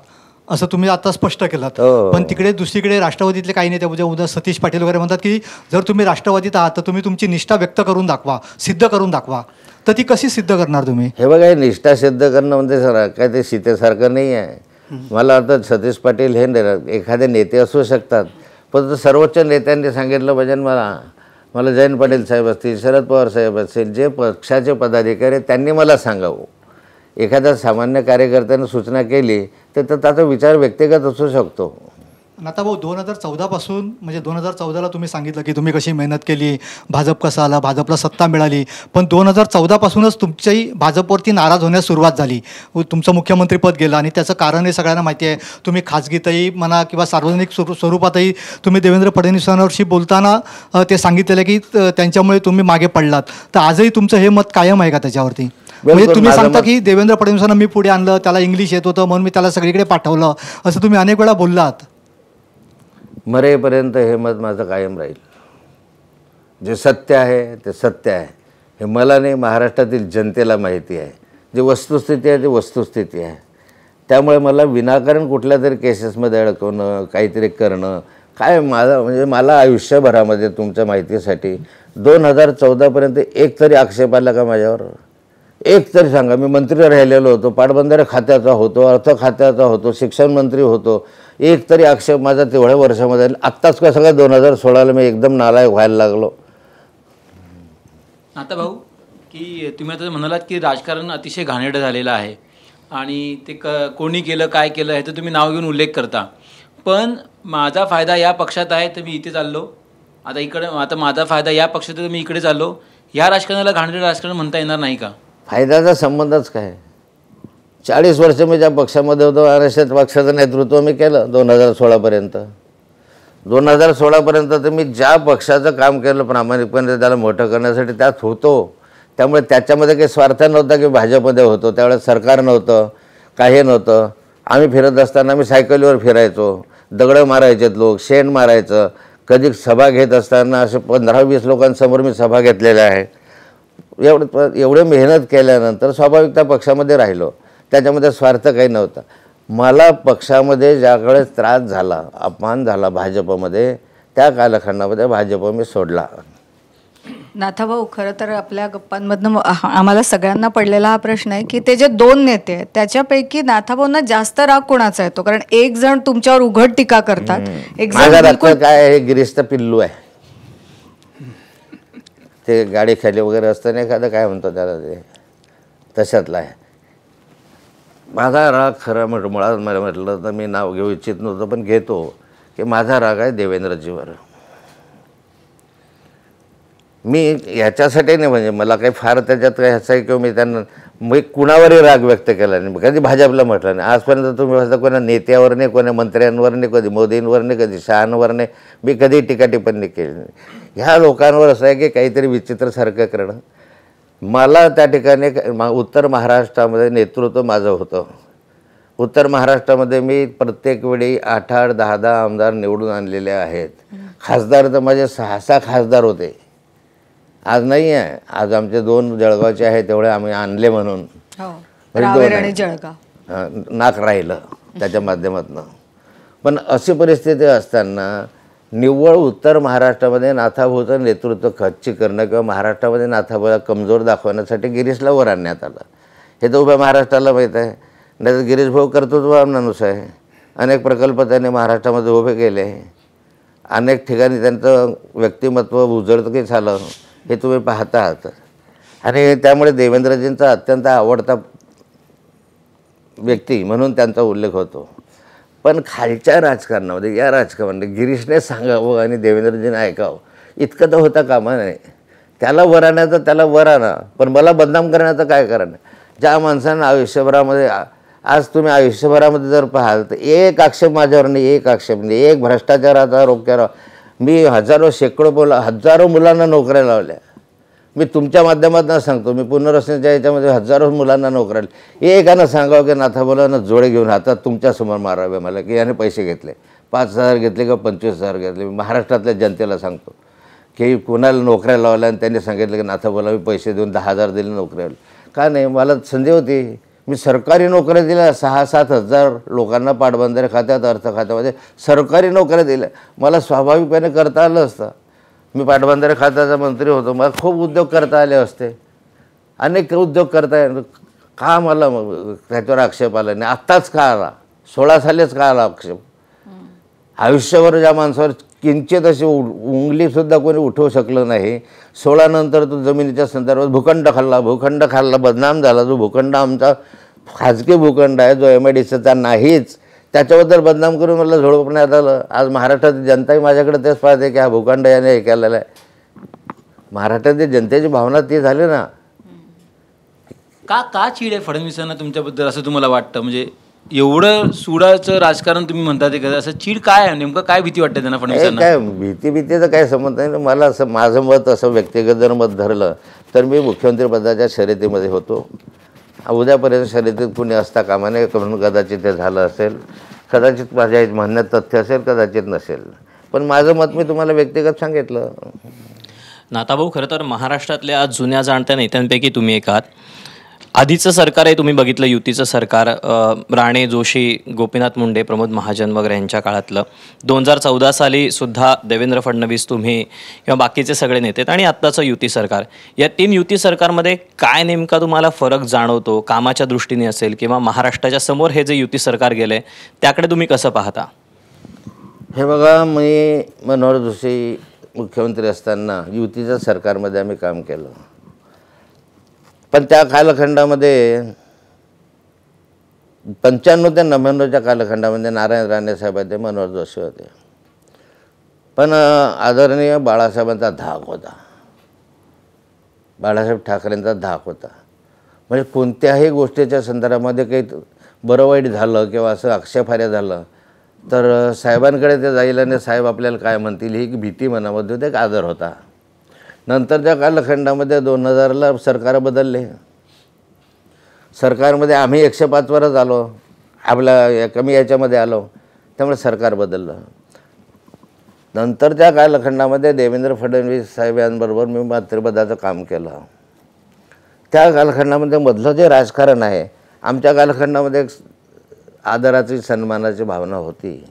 असं तुम्ही आता स्पष्ट केलं. हो. पण तिकडे दुसरीकडे राष्ट्रवादीतले काही नेते म्हणजे उद्या सतीश पाटील वगैरे म्हणतात की जर तुम्ही राष्ट्रवादीत आहात तर तुम्ही तुमची निष्ठा व्यक्त करून दाखवा, सिद्ध करून दाखवा. तर ती कशी सिद्ध करणार तुम्ही? हे बघा, हे निष्ठा सिद्ध करणं म्हणजे सर काय ते सीतेसारखं नाही आहे. मला वाटतं सतीश पाटील हे एखादे नेते असू शकतात, पण सर्वोच्च नेत्यांनी सांगितलं पाहिजे मला जयंत पाटील साहेब असतील, शरद पवार साहेब असतील, जे पक्षाचे पदाधिकारी त्यांनी मला सांगावं. एखाद्या सामान्य कार्यकर्त्यानं सूचना केली तर त्याचा विचार व्यक्तिगत असू शकतो. नाथाभाऊ, 2014 पासून म्हणजे 2014ला तुम्ही सांगितलं की तुम्ही कशी मेहनत केली, भाजप कसा आला, भाजपला सत्ता मिळाली, पण 2014 पासूनच तुमच्याही भाजपवरती नाराज होण्यास सुरुवात झाली. तुमचं मुख्यमंत्रीपद गेलं आणि त्याचं कारण हे सगळ्यांना माहिती आहे. तुम्ही खाजगीतही म्हणा किंवा सार्वजनिक स्वरूपातही तुम्ही देवेंद्र फडणवीसांवरशी बोलताना ते सांगितलेलं की त्यांच्यामुळे तुम्ही मागे पडलात. तर आजही तुमचं हे मत कायम आहे का त्याच्यावरती? म्हणजे तुम्ही सांगता की देवेंद्र फडणवीसांना मी पुढे आणलं, त्याला इंग्लिश येत होतं म्हणून मी त्याला सगळीकडे पाठवलं, असं तुम्ही अनेक वेळा बोललात. मरेपर्यंत हे मत माझं कायम राहील. जे सत्य आहे ते सत्य आहे. हे मला नाही, महाराष्ट्रातील जनतेला माहिती आहे. जी वस्तुस्थिती आहे ती वस्तुस्थिती आहे. त्यामुळे मला विनाकारण कुठल्या तरी केसेसमध्ये अडकवणं, काहीतरी करणं काय म्हणजे मला आयुष्यभरामध्ये तुमच्या माहितीसाठी 2014पर्यंत एक तरी आक्षेप आला का माझ्यावर? एक तरी सांगा. मी मंत्री राहिलेलो होतो, पाटबंधारे खात्याचा होतो, अर्थ खात्याचा होतो, शिक्षण मंत्री होतो. एक तरी आक्षेप माझा तेवढ्या वर्षामध्ये आत्ताच का सगळं 2016ला मी एकदम नालायक व्हायला लागलो. आता भाऊ की तुम्ही आता म्हणालात की राजकारण अतिशय घाणेरडं झालेलं आहे आणि ते कोणी केलं काय केलं ह्याचं तुम्ही नाव घेऊन उल्लेख करता, पण माझा फायदा या पक्षात आहे तर मी इथे चाललो, आता माझा फायदा या पक्षात तर मी इकडे चाललो, या राजकारणाला घाणेरडं राजकारण म्हणता येणार नाही का? फायद्याचा संबंधच काय? 40 वर्ष मी ज्या पक्षामध्ये होतो, महाराष्ट्रात पक्षाचं नेतृत्व मी केलं 2016पर्यंत. 2016पर्यंत तर मी ज्या पक्षाचं काम केलं प्रामाणिकपणे त्याला मोठं करण्यासाठी त्यात होतो. त्यामुळे त्याच्यामध्ये काही स्वार्थ नव्हता की भाजपमध्ये होतो. त्यावेळेस सरकार नव्हतं, काही नव्हतं. आम्ही फिरत असताना आम्ही सायकलीवर फिरायचो, दगडं मारायचेत लोक, शेण मारायचं. कधी सभा घेत असताना असे 15-20 लोकांसमोर मी सभा घेतलेल्या आहे. एवढे मेहनत केल्यानंतर स्वाभाविक त्या पक्षामध्ये राहिलो. त्याच्यामध्ये स्वार्थ काही नव्हता. मला पक्षामध्ये ज्यावेळेस त्रास झाला, अपमान झाला भाजपमध्ये, त्या कालखंडामध्ये भाजप मी सोडला. नाथाभाऊ, खरं तर आपल्या गप्पांमधनं आम्हाला सगळ्यांना पडलेला हा प्रश्न आहे की ते जे 2 नेते आहेत त्याच्यापैकी नाथाभाऊंना जास्त राग कोणाचा येतो? कारण एक जण तुमच्यावर उघड टीका करतात, एक जण माझा बिलकुल काय आहे, गिरीस्त पिल्लू आहे. ते गाडी खाली वगैरे असताना एखादं काय म्हणतो त्याला, ते तशातला आहे. माझा राग खरं मुळात मला म्हटलं तर मी नाव घेऊ इच्छित नव्हतं, पण घेतो की माझा राग आहे देवेंद्रजीवर. मी ह्याच्यासाठी नाही, म्हणजे मला काही फार त्याच्यात काही ह्याचं आहे किंवा मी त्यांना मी कुणावरही राग व्यक्त केला नाही, कधी भाजपला म्हटलं नाही. आजपर्यंत तुम्ही म्हणता कोणा नेत्यावर नाही, कोणा मंत्र्यांवर नाही, कधी मोदींवर नाही, कधी शहांवर नाही, मी कधी टीका टिप्पणी केली नाही. ह्या लोकांवर असं आहे की काहीतरी विचित्रसारखं करणं. मला त्या ठिकाणी उत्तर महाराष्ट्रामध्ये नेतृत्व माझं होतं. उत्तर महाराष्ट्रामध्ये मी प्रत्येक वेळी 8-8, 10-10 आमदार निवडून आणलेले आहेत. खासदार तर माझे 6-6 खासदार होते. आज नाही आहे. आज आमचे 2 जळगावचे आहेत, तेवढे आम्ही आणले म्हणून नाक राहिलं त्याच्या माध्यमातून. पण अशी परिस्थिती असताना निव्वळ उत्तर महाराष्ट्रामध्ये नाथाभाऊचं नेतृत्व खच्ची करणं किंवा महाराष्ट्रामध्ये नाथाभाऊला कमजोर दाखवण्यासाठी गिरीशला वर आणण्यात आलं. हे तर उभ्या महाराष्ट्राला माहीत आहे. नाही तर गिरीश भाऊ कर्तृत्ववान माणूस आहे. अनेक प्रकल्प त्यांनी महाराष्ट्रामध्ये उभे केले. अनेक ठिकाणी त्यांचं व्यक्तिमत्व उजळतं झालं हे तुम्ही पाहता आहात. आणि त्यामुळे देवेंद्रजींचा अत्यंत आवडता व्यक्ती म्हणून त्यांचा उल्लेख होतो. पण खालच्या राजकारणामध्ये, या राजकारणामध्ये गिरीशने सांगावं आणि देवेंद्रजीने ऐकावं इतकं तर होता कामा नाही. त्याला वर आणायचं त्याला वर आणा, पण मला बदनाम करण्याचं काय कारण? ज्या माणसानं आयुष्यभरामध्ये, आज तुम्ही आयुष्यभरामध्ये जर पाहाल तर एक आक्षेप माझ्यावर नाही, एक आक्षेप नाही, एक भ्रष्टाचाराचा आरोप केला. मी हजारो मुलांना नोकऱ्या लावल्या. मी तुमच्या माध्यमातून सांगतो, मी पुनर्वसनाच्या याच्यामध्ये हजारो मुलांना नोकऱ्या, एकानं सांगावं की नाथाभाऊला जोडे घेऊन हातात तुमच्यासमोर मारावे मला की याने पैसे घेतले, 5,000 घेतले का 25,000 घेतले. मी महाराष्ट्रातल्या जनतेला सांगतो की कुणाला नोकऱ्या लावल्या आणि त्यांनी सांगितलं की नाथाभाऊला मी पैसे देऊन 10,000 दिले नोकऱ्या. का नाही? मला संधी होती, मी सरकारी नोकऱ्या दिल्या 6-7 हजार लोकांना पाटबंधारे खात्यात, अर्थ खात्यामध्ये सरकारी नोकऱ्या दिल्या. मला स्वाभाविकपणे करता आलं असतं. मी पाटबंधारे खात्याचा मंत्री होतो, मला खूप उद्योग करता आले असते, अनेक उद्योग करता. का मला त्याच्यावर आक्षेप आला नाही? आत्ताच का आला? 16 सालीच का आला आक्षेप? आयुष्यभर ज्या माणसावर किंचित अशी उंगलीसुद्धा कोणी उठवू शकलं नाही, 16 नंतर तो जमिनीच्या संदर्भात भूखंड खाल्ला, बदनाम झाला. जो भूखंड आमचा खाजगी भूखंड आहे, जो MIDCचा नाहीच, त्याच्याबद्दल बदनाम करून मला झोडपण्यात आलं. आज महाराष्ट्रातील जनताही माझ्याकडे तेच पाहते की हा भूखंड याने हे केलेला आहे. महाराष्ट्रातील जनतेची भावना ती झाली ना. का चीड आहे फडणवीसांना तुमच्याबद्दल असं तुम्हाला वाटतं? म्हणजे एवढं सुडाचं राजकारण तुम्ही म्हणता ते असं चीड काय आहे? नेमकं काय भीती वाटते त्यांना फडणवीसांना? काय भीतीचा काय संबंध नाही. मला असं माझं मत असं व्यक्तिगत जर मत धरलं तर मी मुख्यमंत्रीपदाच्या शर्यतीमध्ये होतो. उद्यापर्यंत शर्यतीत कुणी असता कामा नये, म्हणून कदाचित ते झालं असेल, कदाचित माझ्या म्हणण्यात तथ्य असेल, कदाचित नसेल, पण माझं मत मी तुम्हाला व्यक्तिगत सांगितलं. नाथाभाऊ, खरं तर महाराष्ट्रातल्या जुन्या जाणत्या नेत्यांपैकी तुम्ही एक आहात. आधीचं सरकार आहे, तुम्ही बघितलं युतीचं सरकार, राणे, जोशी, गोपीनाथ मुंडे, प्रमोद महाजन वगैरे यांच्या काळातलं. 2014 साली सुद्धा देवेंद्र फडणवीस, तुम्ही किंवा बाकीचे सगळे नेते, आणि आत्ताचं युती सरकार. या 3 युती सरकारमध्ये काय नेमका तुम्हाला फरक जाणवतो? कामाच्या दृष्टीने असेल किंवा महाराष्ट्राच्या समोर हे जे युती सरकार गेले त्याकडे तुम्ही कसं पाहता? हे बघा, मी मनोहर जोशी मुख्यमंत्री असताना युतीच्या सरकारमध्ये आम्ही काम केलं, पण त्या कालखंडामध्ये 95 ते 99च्या कालखंडामध्ये नारायण राणे साहेब होते, मनोहर जोशी होते, पण आदरणीय बाळासाहेबांचा धाक होता, बाळासाहेब ठाकरेंचा धाक होता. म्हणजे कोणत्याही गोष्टीच्या संदर्भामध्ये काही बरं वाईट झालं किंवा असं आक्षेपार्ह झालं तर साहेबांकडे ते जाईल आणि साहेब आपल्याला काय म्हणतील ही भीती मनामध्ये होती, एक आदर होता. नंतरच्या कालखंडामध्ये 2000ला सरकार बदलले. सरकारमध्ये आम्ही 105वरच आलो, आपल्या कमी याच्यामध्ये आलो, त्यामुळे सरकार बदललं. नंतरच्या कालखंडामध्ये देवेंद्र फडणवीस साहेब यांबरोबर मी मंत्रिपदाचं काम केलं. त्या कालखंडामध्ये मधलं जे राजकारण आहे, आमच्या कालखंडामध्ये एक आदराची, सन्मानाची भावना होती,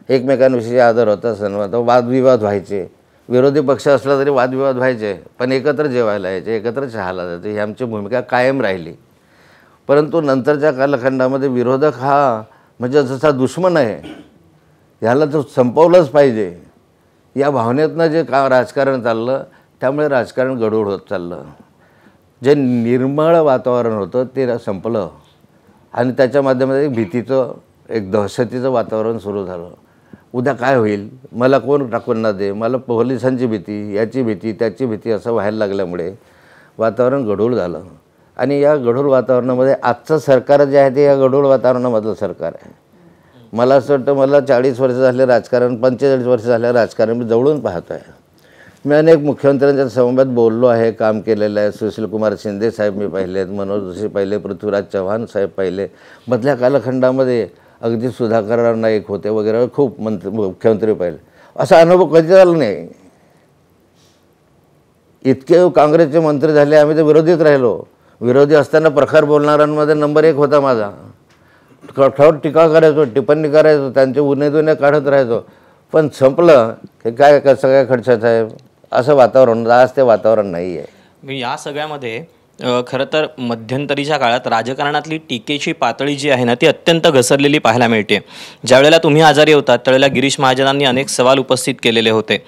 एकमेकांविषयी आदर होता, सन्मान. वादविवाद व्हायचे, विरोधी पक्ष असला तरी वादविवाद व्हायचे, पण एकत्र जेवायला यायचे, एकत्र चहाला जायचे, ही आमची भूमिका कायम राहिली. परंतु नंतरच्या कालखंडामध्ये विरोधक हा म्हणजे जसा दुश्मन आहे, ह्याला तो संपवलंच पाहिजे, या भावनेतनं जे राजकारण चाललं, त्यामुळे राजकारण गडबड होत चाललं. जे निर्मळ वातावरण होतं ते संपलं आणि त्याच्या माध्यमात एक भीतीचं, एक दहशतीचं वातावरण सुरू झालं. उद्या काय होईल, मला कोण टाकून ना दे, मला पोलिसांची भीती, याची भीती, त्याची भीती, असं व्हायला लागल्यामुळे वातावरण गढूळ झालं. आणि या गढूळ वातावरणामध्ये आजचं सरकार जे आहे ते या गढूळ वातावरणामधलं सरकार आहे. मला असं वाटतं, मला 40 वर्ष झाले राजकारण, 45 वर्ष झाले राजकारण मी जवळून पाहतो आहे. मी अनेक मुख्यमंत्र्यांच्या समवेत बोललो आहे, काम केलेलं आहे. सुशीलकुमार शिंदे साहेब मी पाहिलेत, मनोहर जोशी पाहिले, पृथ्वीराज चव्हाण साहेब पाहिले. मधल्या कालखंडामध्ये अगदी सुधाकर नाईक होते वगैरे, खूप मुख्यमंत्री पाहिले. असा अनुभव कधी झाला नाही. इतके काँग्रेसचे मंत्री झाले, आम्ही तर विरोधीत राहिलो. विरोधी असताना प्रखर बोलणाऱ्यांमध्ये नंबर 1 होता माझा. कठोर टीका करायचो, टिप्पणी करायचो, त्यांचे उणे काढत राहायचो. पण संपलं हे काय सगळ्या खडशात आहे असं वातावरण. आज ते वातावरण नाही आहे. या सगळ्यामध्ये खरं तर मध्यंतरीच्या काळात राजकारणातली टीकेची पातळी जी आहे ना, ती अत्यंत घसरलेली पाहायला मिळते. ज्यावेळेला तुम्ही आजारी होतात त्यावेळेला गिरीश महाजनांनी अनेक सवाल उपस्थित केलेले होते.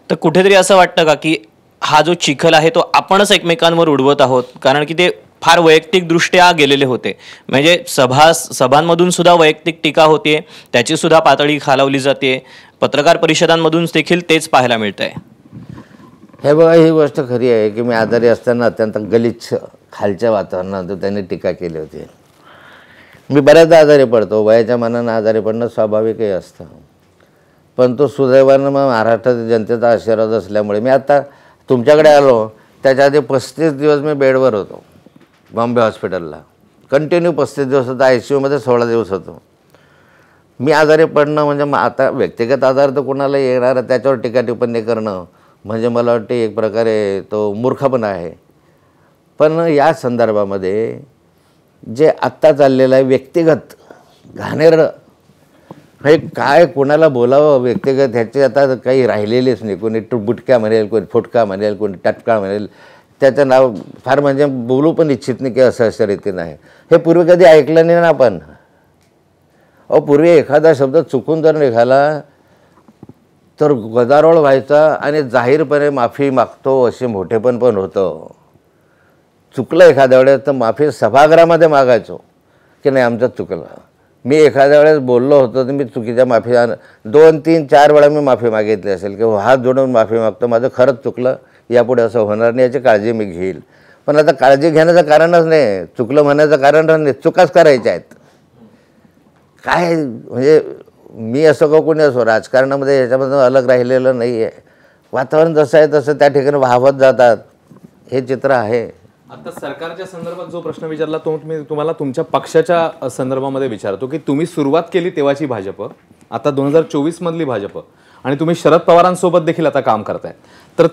तर कुठेतरी असं वाटतं का की हा जो चिखल आहे तो आपणच एकमेकांवर उडवत आहोत? कारण की ते फार वैयक्तिकदृष्ट्या गेलेले होते. म्हणजे सभांमधून सुद्धा वैयक्तिक टीका होते, त्याची सुद्धा पातळी खालावली जाते. पत्रकार परिषदांमधून देखील तेच पाहायला मिळत आहे. हे बघा, ही गोष्ट खरी आहे की मी आजारी असताना अत्यंत गलिच्छ खालच्या वातावरणात त्यांनी टीका केली होती. मी बऱ्याचदा आजारी पडतो, वयाच्या मानानं आजारी पडणं स्वाभाविकही असतं, पण तो सुदैवानं मग महाराष्ट्रातील जनतेचा आशीर्वाद असल्यामुळे मी आता तुमच्याकडे आलो. त्याच्या आधी 35 दिवस मी बेडवर होतो बॉम्बे हॉस्पिटलला. कंटिन्यू 35 दिवस होता. ICUमध्ये 16 दिवस होतो. मी आजारी पडणं म्हणजे आता व्यक्तिगत आजार तर कोणाला येणार, त्याच्यावर टीका टिप्पणी करणं म्हणजे मला वाटते एक प्रकारे तो मूर्खपणा आहे. पण या संदर्भामध्ये जे आत्ता चाललेलं आहे व्यक्तिगत घाणेरडं, हे काय कोणाला बोलावं व्यक्तिगत ह्याची आता काही राहिलेलीच नाही. कोणी बुटक्या म्हणेल, कोणी फुटका म्हणेल, कोणी टटका म्हणेल, त्याचं नाव फार म्हणजे बोलू पण इच्छित नाही की असं अशा रीतीनं आहे. हे पूर्वी कधी ऐकलं नाही ना आपण. पूर्वी एखादा शब्द चुकून जर निघाला तर गदारोळ व्हायचा आणि जाहीरपणे माफी मागतो असे मोठेपण पण होतं. चुकलं एखाद्या वेळेस तर माफी सभागृहामध्ये मागायचो की नाही आमचं चुकलं. मी एखाद्या वेळेस बोललो होतो तर मी चुकीच्या माफी 2, 3, 4 वेळा मी माफी मागितली असेल किंवा हात जोडून माफी मागतो, माझं खरंच चुकलं, यापुढे असं होणार नाही याची काळजी मी घेईल. पण आता काळजी घेण्याचं कारणच नाही, चुकलं म्हणायचं कारणच नाही, चुकाच करायच्या आहेत. काय म्हणजे मी असो का कोणी असो राजकारणामध्ये याच्यामधून अलग राहिलेलं नाही आहे. वातावरण जसं आहे तसं त्या ठिकाणी वाहवत जातात, हे चित्र आहे. आता सरकारच्या संदर्भात जो प्रश्न विचारला तो मी तुम्हाला तुमच्या पक्षाच्या संदर्भामध्ये विचारतो की तुम्ही सुरुवात केली तेव्हाची भाजप, आता 2024 मधली भाजप आणि तुम्ही शरद पवारांसोबत देखील आता काम करताय, तर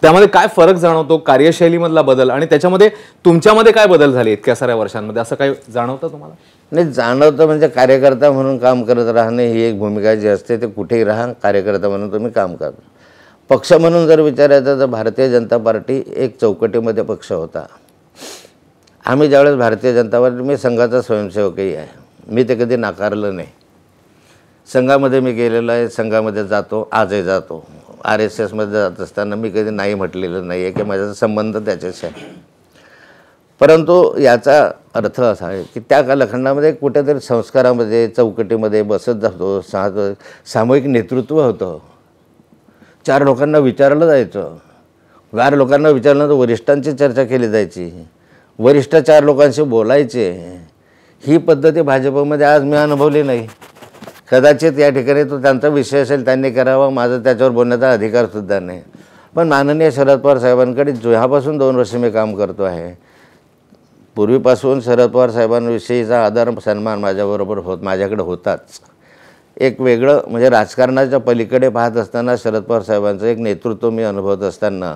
त्यामध्ये काय फरक जाणवतो, कार्यशैलीमधला बदल आणि त्याच्यामध्ये तुमच्यामध्ये काय बदल झाले इतक्या साऱ्या वर्षांमध्ये, असं काय जाणवतं तुम्हाला? नाही जाणवतं म्हणजे कार्यकर्ता म्हणून काम करत राहणे ही एक भूमिका जी असते, ते कुठेही राहा कार्यकर्ता म्हणून तुम्ही काम करता. पक्ष म्हणून जर विचारायचं तर भारतीय जनता पार्टी एक चौकटीमध्ये पक्ष होता. आम्ही ज्यावेळेस भारतीय जनता पार्टी, मी संघाचा स्वयंसेवकही आहे, मी ते कधी नाकारलं नाही. संघामध्ये मी गेलेलो आहे, संघामध्ये जातो, आजही जातो. RSSमध्ये जात असताना मी कधी नाही म्हटलेलं नाही आहे की माझा संबंध त्याच्याशी आहे. परंतु याचा अर्थ असा आहे की त्या कालखंडामध्ये कुठेतरी संस्कारामध्ये चौकटीमध्ये बसत जातो, सामूहिक नेतृत्व होतं. 4 लोकांना विचारलं जायचं, 4 लोकांना विचारलं तर वरिष्ठांची चर्चा केली जायची, वरिष्ठ 4 लोकांशी बोलायचे. ही पद्धती भाजपमध्ये आज मी अनुभवली नाही. कदाचित या ठिकाणी तो त्यांचा विषय असेल त्यांनी करावा, माझं त्याच्यावर बोलण्याचा अधिकारसुद्धा नाही. पण माननीय शरद पवार साहेबांकडे जेव्हापासून 2 वर्ष मी काम करतो आहे, पूर्वीपासून शरद पवार साहेबांविषयीचा आदर सन्मान माझ्याकडे होताच. एक वेगळं म्हणजे राजकारणाच्या पलीकडे पाहत असताना शरद पवार साहेबांचं एक नेतृत्व मी अनुभवत असताना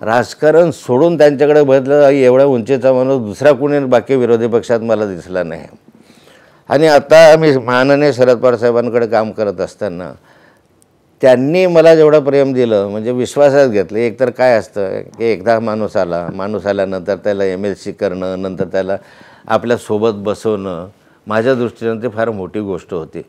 राजकारण सोडून त्यांच्याकडे बघितलं एवढ्या उंचीचा माणूस दुसरा कोणी बाकी विरोधी पक्षात मला दिसला नाही. आणि आता मी माननीय शरद पवार साहेबांकडे काम करत असताना त्यांनी मला जेवढं प्रेम दिलं म्हणजे विश्वासात घेतलं. एकतर काय असतं की एकदा माणूस आल्यानंतर त्याला MLC करणं, नंतर त्याला आपल्यासोबत बसवणं, माझ्या दृष्टीनं ते फार मोठी गोष्ट होती.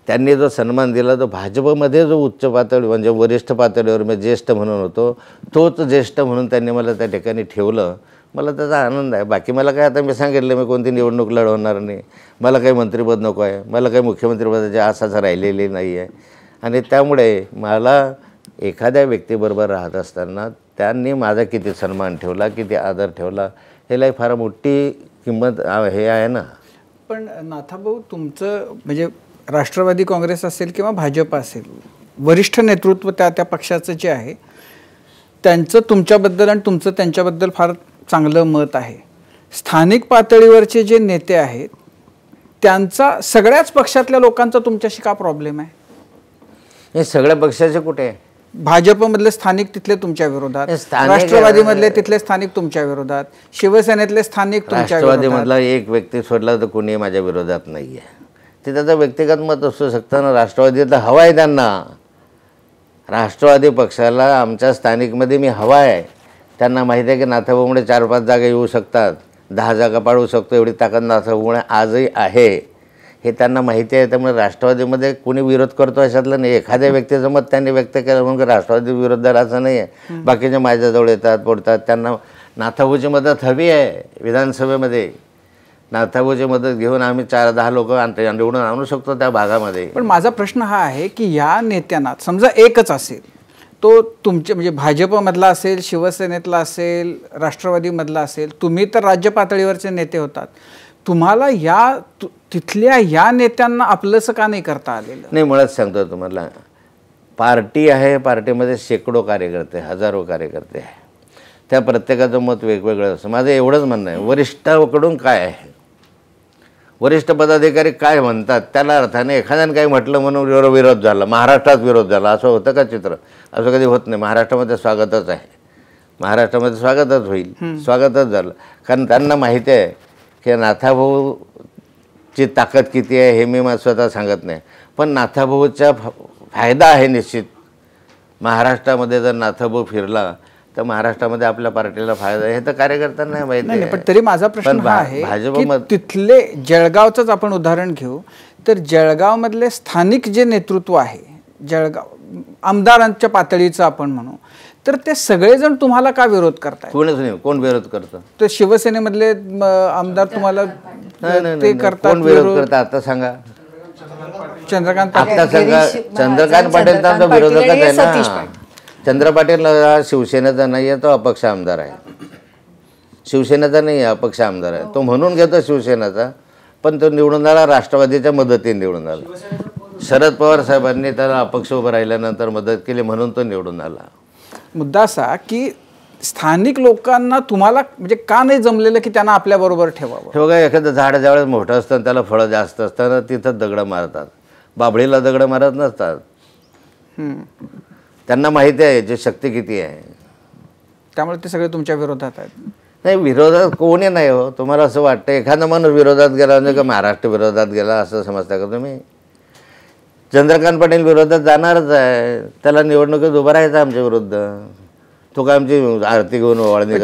त्यांनी जो सन्मान दिला तो भाजपमध्ये जो उच्च पातळी म्हणजे वरिष्ठ पातळीवर मी ज्येष्ठ म्हणून होतो, तोच ज्येष्ठ म्हणून त्यांनी मला त्या ठिकाणी ठेवलं. मला त्याचा आनंद आहे. बाकी मला काय, आता मी सांगितलं मी कोणती निवडणूक लढवणार नाही, मला काही मंत्रिपद नको आहे, मला काही मुख्यमंत्रीपदाची आशाच राहिलेली नाही आहे. आणि त्यामुळे मला एखाद्या व्यक्तीबरोबर राहत असताना त्यांनी माझा किती सन्मान ठेवला, किती आदर ठेवला, ह्याला फार मोठी किंमत हे आहे ना. पण नाथाभाऊ, तुमचं म्हणजे राष्ट्रवादी काँग्रेस असेल किंवा भाजप असेल, वरिष्ठ नेतृत्व त्या पक्षाचं जे आहे त्यांचं तुमच्याबद्दल आणि तुमचं त्यांच्याबद्दल फार चांगलं मत आहे. स्थानिक पातळीवरचे जे नेते आहेत त्यांचा सगळ्याच पक्षातल्या लोकांचा तुमच्याशी का प्रॉब्लेम आहे? हे सगळ्या पक्षाचे कुठे, भाजपमधले स्थानिक तिथले तुमच्या विरोधात, राष्ट्रवादीमधले तिथले स्थानिक तुमच्या विरोधात, शिवसेनेतले स्थानिक तुमच्या विरोधात. राष्ट्रवादीमधला एक व्यक्ती सोडला तर कोणी माझ्या विरोधात नाही आहे. ते त्याचं व्यक्तिगत मत असू शकतं ना. राष्ट्रवादीला हवा आहे त्यांना, राष्ट्रवादी पक्षाला आमच्या स्थानिकमध्ये मी हवा आहे. त्यांना माहिती आहे की नाथाभाऊमुळे 4-5 जागा येऊ शकतात, 10 जागा पाडू शकतो, एवढी ताकद नाथाभाऊमुळे आजही आहे, हे त्यांना माहिती आहे. त्यामुळे राष्ट्रवादीमध्ये कोणी विरोध करतो अशातलं नाही. एखाद्या व्यक्तीचं मत त्यांनी व्यक्त केलं म्हणून राष्ट्रवादी विरोधात असं नाही आहे. बाकीचे माझ्याजवळ येतात, पडतात, त्यांना नाथाभाऊची मदत हवी आहे. विधानसभेमध्ये नाथाभाऊची मदत घेऊन आम्ही 4-10 लोक निवडून आणू शकतो त्या भागामध्ये. पण माझा प्रश्न हा आहे की या नेत्यांना समजा एकच असेल, तो तुमचे म्हणजे भाजपमधला असेल, शिवसेनेतला असेल, राष्ट्रवादीमधला असेल, तुम्ही तर राज्य पातळीवरचे नेते होतात, तुम्हाला तिथल्या या नेत्यांना आपलंसं का नाही करता आलेलं? नाही, मुळात सांगतो तुम्हाला, पार्टी आहे, पार्टीमध्ये शेकडो कार्यकर्ते, हजारो कार्यकर्ते आहे, त्या प्रत्येकाचं मत वेगवेगळं असं. माझं एवढंच म्हणणं आहे, वरिष्ठाकडून काय आहे, वरिष्ठ पदाधिकारी काय म्हणतात त्याला अर्थाने एखाद्याने काही म्हटलं म्हणून विरोध झाला, महाराष्ट्रात विरोध झाला, असं होतं का चित्र? असं कधी होत नाही. महाराष्ट्रामध्ये स्वागतच आहे, महाराष्ट्रामध्ये स्वागतच होईल, स्वागतच झालं. कारण त्यांना माहिती आहे की नाथाभाऊची ताकद किती आहे हे मी स्वतः सांगत नाही, पण नाथाभाऊचा फायदा आहे निश्चित. महाराष्ट्रामध्ये जर नाथाभाऊ फिरला तर महाराष्ट्रामध्ये आपल्या पार्टीला फायदा आहे, हे तर कार्यकर्त्यांना माहिती आहे. पण तरी माझा प्रश्न हा आहे की तिथले जळगावचंच आपण उदाहरण घेऊ तर जळगावमधले स्थानिक जे नेतृत्व आहे, जळगाव आमदारांच्या पातळीचं आपण म्हणू, तर ते सगळेजण तुम्हाला का विरोध करताय? कोणच नाही. कोण विरोध करतं? तर शिवसेनेमधले आमदार तुम्हाला ते करतात. कोण विरोध करतं आता सांगा? चंद्रकांत आता सांगा. चंद्रकांत पाटील तर आमचा विरोधकच आहे ना. चंद्र पाटील हा शिवसेनेचा नाही आहे, तो अपक्ष आमदार आहे. शिवसेनेचा नाही आहे, अपक्ष आमदार आहे. तो म्हणून घेतो शिवसेनेचा, पण तो निवडून आला राष्ट्रवादीच्या मदतीने निवडून आला. शरद पवार साहेबांनी त्याला अपक्ष उभं राहिल्यानंतर मदत केली म्हणून तो निवडून आला. मुद्दा असा की स्थानिक लोकांना तुम्हाला म्हणजे का नाही जमलेलं की त्यांना आपल्याबरोबर ठेवावं? हे बघा, एखादं झाड ज्यावेळेस मोठं असतं त्याला फळं जास्त असतात, तिथं दगडं मारतात. बाभळीला दगडं मारत नसतात. त्यांना माहिती आहे याची शक्ती किती आहे. त्यामुळे ते सगळे तुमच्या विरोधात आहेत. नाही, विरोधात कोणी नाही हो. तुम्हाला असं वाटतं एखादा माणूस विरोधात गेला म्हणजे का महाराष्ट्र विरोधात गेला असं समजता का तुम्ही? चंद्रकांत पाटील विरोधात जाणारच आहे. त्याला निवडणुकीत उभं राहायचं आमच्या विरुद्ध. तो काय आमची आरती घेऊन ओवाळणी?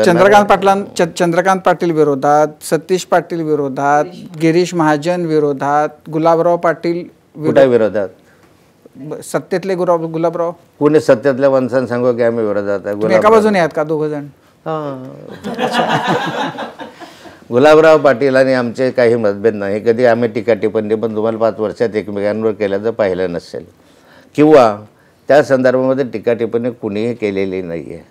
चंद्रकांत पाटील विरोधात, सतीश पाटील विरोधात, गिरीश महाजन विरोधात, गुलाबराव पाटील कुठे विरोधात? सत्तेतले गुलाबराव. पुणे सत्तेतल्या माणसांना सांगू की आम्ही विरोधात आहे. एका बाजूने आहेत का दोघ जण? गुलाबराव पाटील आणि आमचे काही मतभेद नाही. कधी आम्ही टीका टिप्पणी पण तुम्हाला 5 वर्षात एकमेकांवर केल्याचं पाहिलं नसेल, किंवा त्या संदर्भामध्ये टीका टिप्पणी कुणीही केलेली नाही आहे.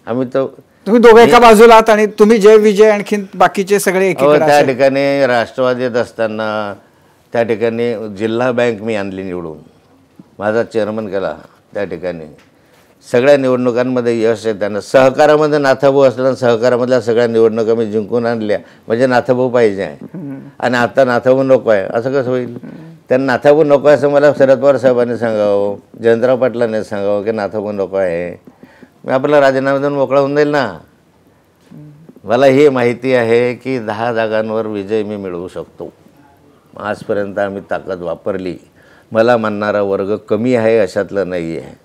आम्ही तर तुम्ही दोघे एका बाजूला आहात आणि तुम्ही जय विजय आणखीन बाकीचे सगळे एकीकडे. त्या ठिकाणी राष्ट्रवादीत असताना त्या ठिकाणी जिल्हा बँक मी आणली निवडून, माझा चेअरमन केला. त्या ठिकाणी सगळ्या निवडणुकांमध्ये यश आहे. त्यांना सहकारामध्ये नाथाभाऊ असताना सहकारामधल्या सगळ्या निवडणुका मी जिंकून आणल्या. म्हणजे नाथाभाऊ पाहिजे आहे आणि आता नाथाभाऊ नको आहे असं कसं होईल? त्यांना नाथाभाऊ नको आहे असं मला शरद पवार साहेबांनी सांगावं, जयंतराव पाटलांनी सांगावं की नाथाभाऊ नको आहे. मी आपला राजीनामा देऊन मोकळा होऊन जाईल ना. मला हे माहिती आहे की 10 जागांवर विजय मी मिळवू शकतो. आजपर्यंत आम्ही ताकद वापरली. मला म्हणणारा वर्ग कमी आहे अशातलं नाही आहे.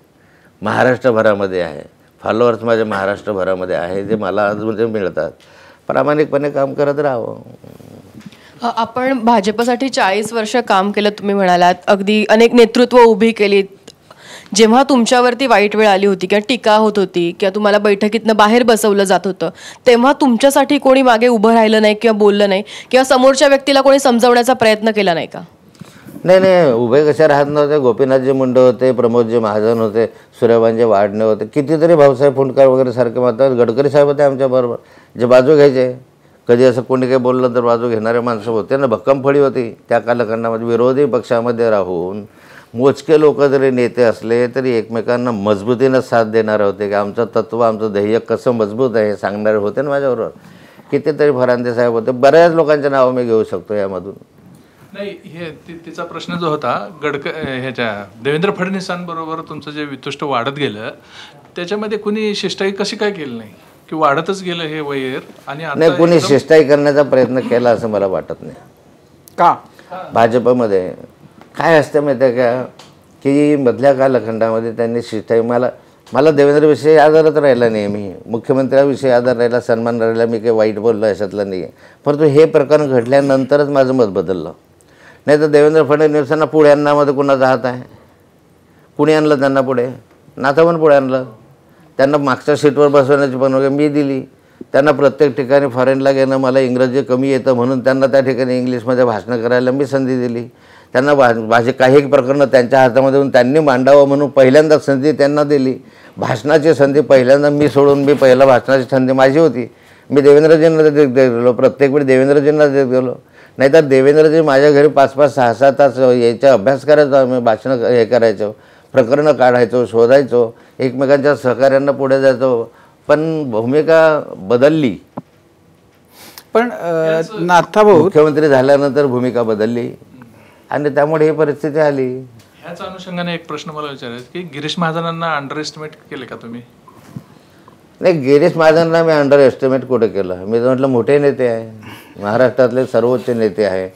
महाराष्ट्रभरामध्ये आहे. फॉलोअर्स माझ्या महाराष्ट्रभरामध्ये आहे, जे मला आज म्हणजे मिळतात. प्रामाणिकपणे काम करत राहावं. आपण भाजपसाठी 40 वर्ष काम केलं तुम्ही म्हणालात, अगदी अनेक नेतृत्व उभी केलीत. जेव्हा तुमच्यावरती वाईट वेळ आली होती किंवा टीका होत होती किंवा तुम्हाला बैठकीतनं बाहेर बसवलं जात होतं, तेव्हा तुमच्यासाठी कोणी मागे उभं राहिलं नाही किंवा बोललं नाही किंवा समोरच्या व्यक्तीला कोणी समजावण्याचा प्रयत्न केला नाही का? नाही, उभे कशा राहत नव्हते. गोपीनाथजी मुंडे होते, प्रमोदजी महाजन होते, सूर्यभानजी वाडणे होते, कितीतरी भाऊसाहेब फुंडकर वगैरे सारखे मात्र गडकरी साहेब होते आमच्याबरोबर, जे बाजू घ्यायचे. कधी असं कोणी काही बोललं तर बाजू घेणारे माणसं होते ना. भक्कमफळी होती त्या कालखंडामध्ये. विरोधी पक्षामध्ये राहून मोजके लोक जरी नेते असले तरी एकमेकांना मजबूतीनं साथ देणारे होते. की आमचं तत्त्व, आमचं ध्येय कसं मजबूत आहे हे सांगणारे होते ना माझ्याबरोबर. कितीतरी फरांदे साहेब होते. बऱ्याच लोकांचे नावं मी घेऊ शकतो यामधून. नाही, हे तिचा प्रश्न जो होता ह्याच्या देवेंद्र फडणवीसांबरोबर तुमचं जे वितुष्ट वाढत गेलं, त्याच्यामध्ये कुणी शिष्टाई कशी काय केली नाही की वाढतच गेलं हे वैर? आणि नाही, कुणी शिष्टाई करण्याचा प्रयत्न केला असं मला वाटत नाही. का? भाजपमध्ये काय असतं माहिती आहे का, की मधल्या कालखंडामध्ये त्यांनी शिष्टाई, मला देवेंद्रविषयी आदरच राहिला नेहमी, मुख्यमंत्र्याविषयी आदर राहिला, सन्मान राहिला. मी काही वाईट बोललो अशातलं नाही आहे. परंतु हे प्रकरण घडल्यानंतरच माझं मत बदललं. नाही तर देवेंद्र फडणवीसांना पुढे आणण्यामध्ये कुणाचा हात आहे? कुणी आणलं त्यांना पुढे? नाथाभाऊन पुढे आणलं. त्यांना मागच्या सीटवर बसवण्याची परवानगी मी दिली. त्यांना प्रत्येक ठिकाणी फॉरेनला गेलं, मला इंग्रजी कमी येतं म्हणून त्यांना त्या ठिकाणी इंग्लिशमध्ये भाषणं करायला मी संधी दिली. त्यांना काही प्रकरणं त्यांच्या हातामध्ये येऊन त्यांनी मांडावं म्हणून पहिल्यांदा संधी त्यांना दिली. भाषणाची संधी पहिल्यांदा मी सोडून, मी पहिला भाषणाची संधी माझी होती. मी देवेंद्रजींना देत गेलो, प्रत्येक वेळी देवेंद्रजींना देत गेलो. नाहीतर देवेंद्रजी माझ्या घरी 5-5, 6-6 तास याचा अभ्यास करायचो आम्ही, भाषणं हे करायचो, प्रकरणं काढायचो, शोधायचो, एकमेकांच्या सहकार्यांना पुढे जायचो. पण भूमिका बदलली. पण नाथाभाऊ मुख्यमंत्री झाल्यानंतर भूमिका बदलली आणि त्यामुळे ही परिस्थिती आली. ह्याच अनुषंगाने एक प्रश्न मला विचारायचा की गिरीश महाजनांना अंडर एस्टिमेट केले का तुम्ही? नाही, गिरीश महाजनला मी अंडर एस्टिमेट कुठे केलं? मी म्हटलं मोठे नेते आहे, महाराष्ट्रातले सर्वोच्च नेते आहे,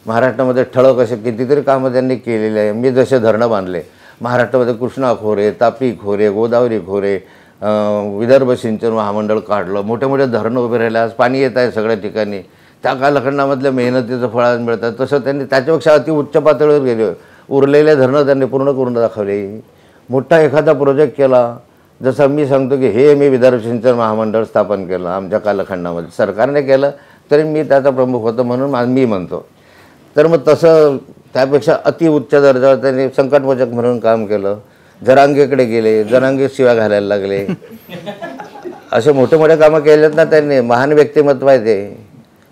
महाराष्ट्रामध्ये ठळक असे कितीतरी कामं त्यांनी केलेले आहे. मी जसे धरणं बांधले महाराष्ट्रामध्ये, कृष्णा खोरे, तापी खोरे, गोदावरी खोरे, विदर्भ सिंचन महामंडळ काढलं, मोठे मोठे धरणं उभे राहिले, आज पाणी येत आहे सगळ्या ठिकाणी. त्या कालखंडामधल्या मेहनतीचं फळ आज मिळतात. तसं त्यांनी त्याच्यापेक्षा अति उच्च पातळीवर गेले, उरलेले धरणं त्यांनी पूर्ण करून दाखवले. मोठा एखादा प्रोजेक्ट केला, जसं मी सांगतो की हे मी विदर्भ सिंचन महामंडळ स्थापन केलं आमच्या कालखंडामध्ये, सरकारने केलं तरी मी त्याचा प्रमुख होतो म्हणून मी म्हणतो. तर मग तसं त्यापेक्षा अति उच्च दर्जावर त्यांनी संकटमोचक म्हणून काम केलं. जरांगेकडे गेले, जरांगे शिव्या घालायला लागले, असे मोठे मोठे कामं केलेत ना त्यांनी. महान व्यक्तिमत्व आहे ते,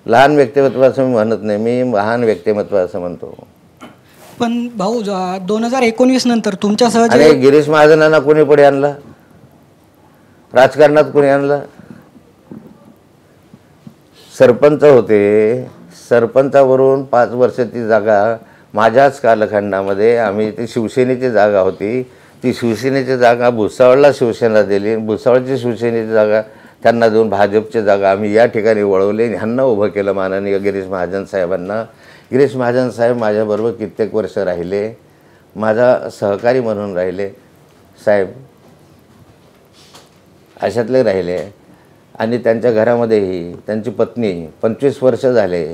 लहान व्यक्तिमत्व असं मी म्हणत नाही, मी महान व्यक्तिमत्व असं म्हणतो. पण भाऊ 2019 नंतर तुमच्यासह आणि गिरीश महाजनांना कोणी पुढे आणलं? राजकारणात कोणी आणलं? सरपंच होते, सरपंचावरून 5 वर्ष ती जागा माझ्याच कालखंडामध्ये आम्ही, ती शिवसेनेची जागा होती, ती शिवसेनेची जागा भुसावळला शिवसेना दिली, भुसावळची शिवसेनेची जागा त्यांना देऊन भाजपची जागा आम्ही या ठिकाणी वळवली, ह्यांना उभं केलं माननीय गिरीश महाजन साहेबांना. गिरीश महाजन साहेब माझ्याबरोबर कित्येक वर्ष राहिले, माझा सहकारी म्हणून राहिले साहेब, अशातले राहिले. आणि त्यांच्या घरामध्येही त्यांची पत्नी 25 वर्ष झाले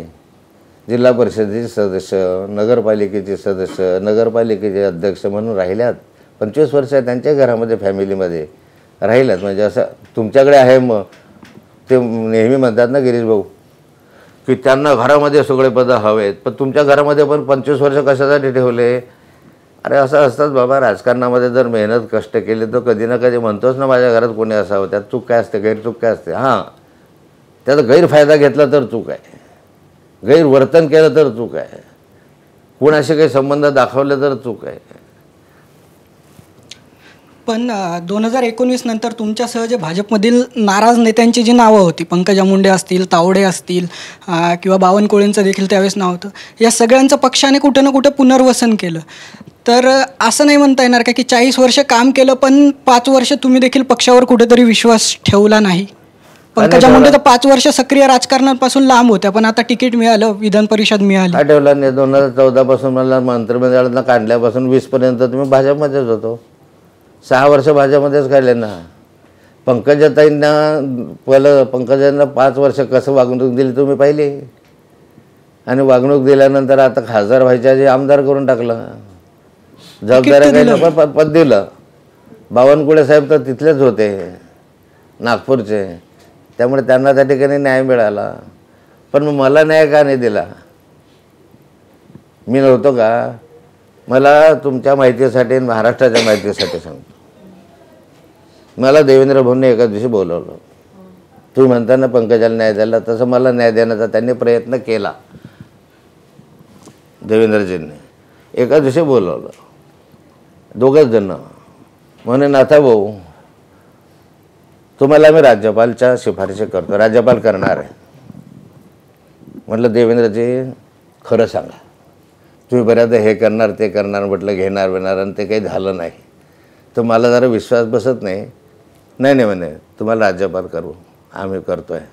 जिल्हा परिषदेचे सदस्य, नगरपालिकेचे सदस्य, नगरपालिकेचे अध्यक्ष म्हणून राहिल्यात. 25 वर्ष त्यांच्या घरामध्ये, फॅमिलीमध्ये राहिल्यात. म्हणजे असं तुमच्याकडे आहे, मग ते नेहमी म्हणतात ना गिरीश भाऊ की त्यांना घरामध्ये सगळे पद हवे आहेत, पण तुमच्या घरामध्ये पण 25 वर्ष कशासाठी ठेवले? अरे असं असतात बाबा, राजकारणामध्ये जर मेहनत कष्ट केले तर कधी ना कधी म्हणतोच ना माझ्या घरात कोणी असावं. त्यात चूक काय असते? गैरचूक काय असते? हां, त्याचा गैरफायदा घेतला तर चूक आहे, गैरवर्तन केलं तर चूक आहे, कोणाशी काही संबंध दाखवले तर चूक आहे. पण 2019 नंतर तुमच्यासह जे भाजपमधील नाराज नेत्यांची जी नावं होती, पंकजा मुंडे असतील, तावडे असतील किंवा बावनकुळेंचं देखील त्यावेळेस नाव होतं, या सगळ्यांचं पक्षाने कुठं ना कुठं पुनर्वसन केलं. तर असं नाही म्हणता येणार का की 40 वर्ष काम केलं पण 5 वर्ष तुम्ही देखील पक्षावर कुठेतरी विश्वास ठेवला नाही? पंकजा मुंडे तर 5 वर्ष सक्रिय राजकारणापासून लांब होत्या, पण आता तिकीट मिळालं, विधान परिषद मिळाली. आठवलं नाही, 2014 पासून मला मंत्रिमंडळातनं काढल्यापासून 20 पर्यंत तुम्ही भाजपमध्येच होतो. 6 वर्ष भाजपमध्येच काढले ना. पंकजाताईंना पंकजांना 5 वर्ष कसं वागणूक दिली तुम्ही पाहिली, आणि वागणूक दिल्यानंतर आता खासदार व्हायच्या आधी आमदार करून टाकलं, जबाबदाऱ्या काही पण पद दिलं. बावनकुळे साहेब तर तिथलेच होते, नागपूरचे, त्यामुळे त्यांना त्या ठिकाणी न्याय मिळाला. पण मग मला न्याय का नाही दिला? मी नव्हतो का? मला तुमच्या माहितीसाठी, महाराष्ट्राच्या माहितीसाठी सांगतो, मला देवेंद्र भाऊंनी एका दिवशी बोलवलं. तुम्ही म्हणताना पंकजाला न्याय द्यायला, तसं मला न्याय देण्याचा त्यांनी प्रयत्न केला. देवेंद्रजींनी एका दिवशी बोलवलं, 2 जण म्हणे नाथा भाऊ तुम्हाला मी राज्यपालच्या शिफारशी करतो, राज्यपाल करणार आहे. म्हटलं देवेंद्रजी खरं सांगा, तुम्ही बऱ्याचदा हे करणार ते करणार म्हटलं, घेणार बिणार, आणि ते काही झालं नाही. तर मला जरा विश्वास बसत नाही. नाही म्हणे तुम्हाला राज्यपाल करू, आम्ही करतो आहे.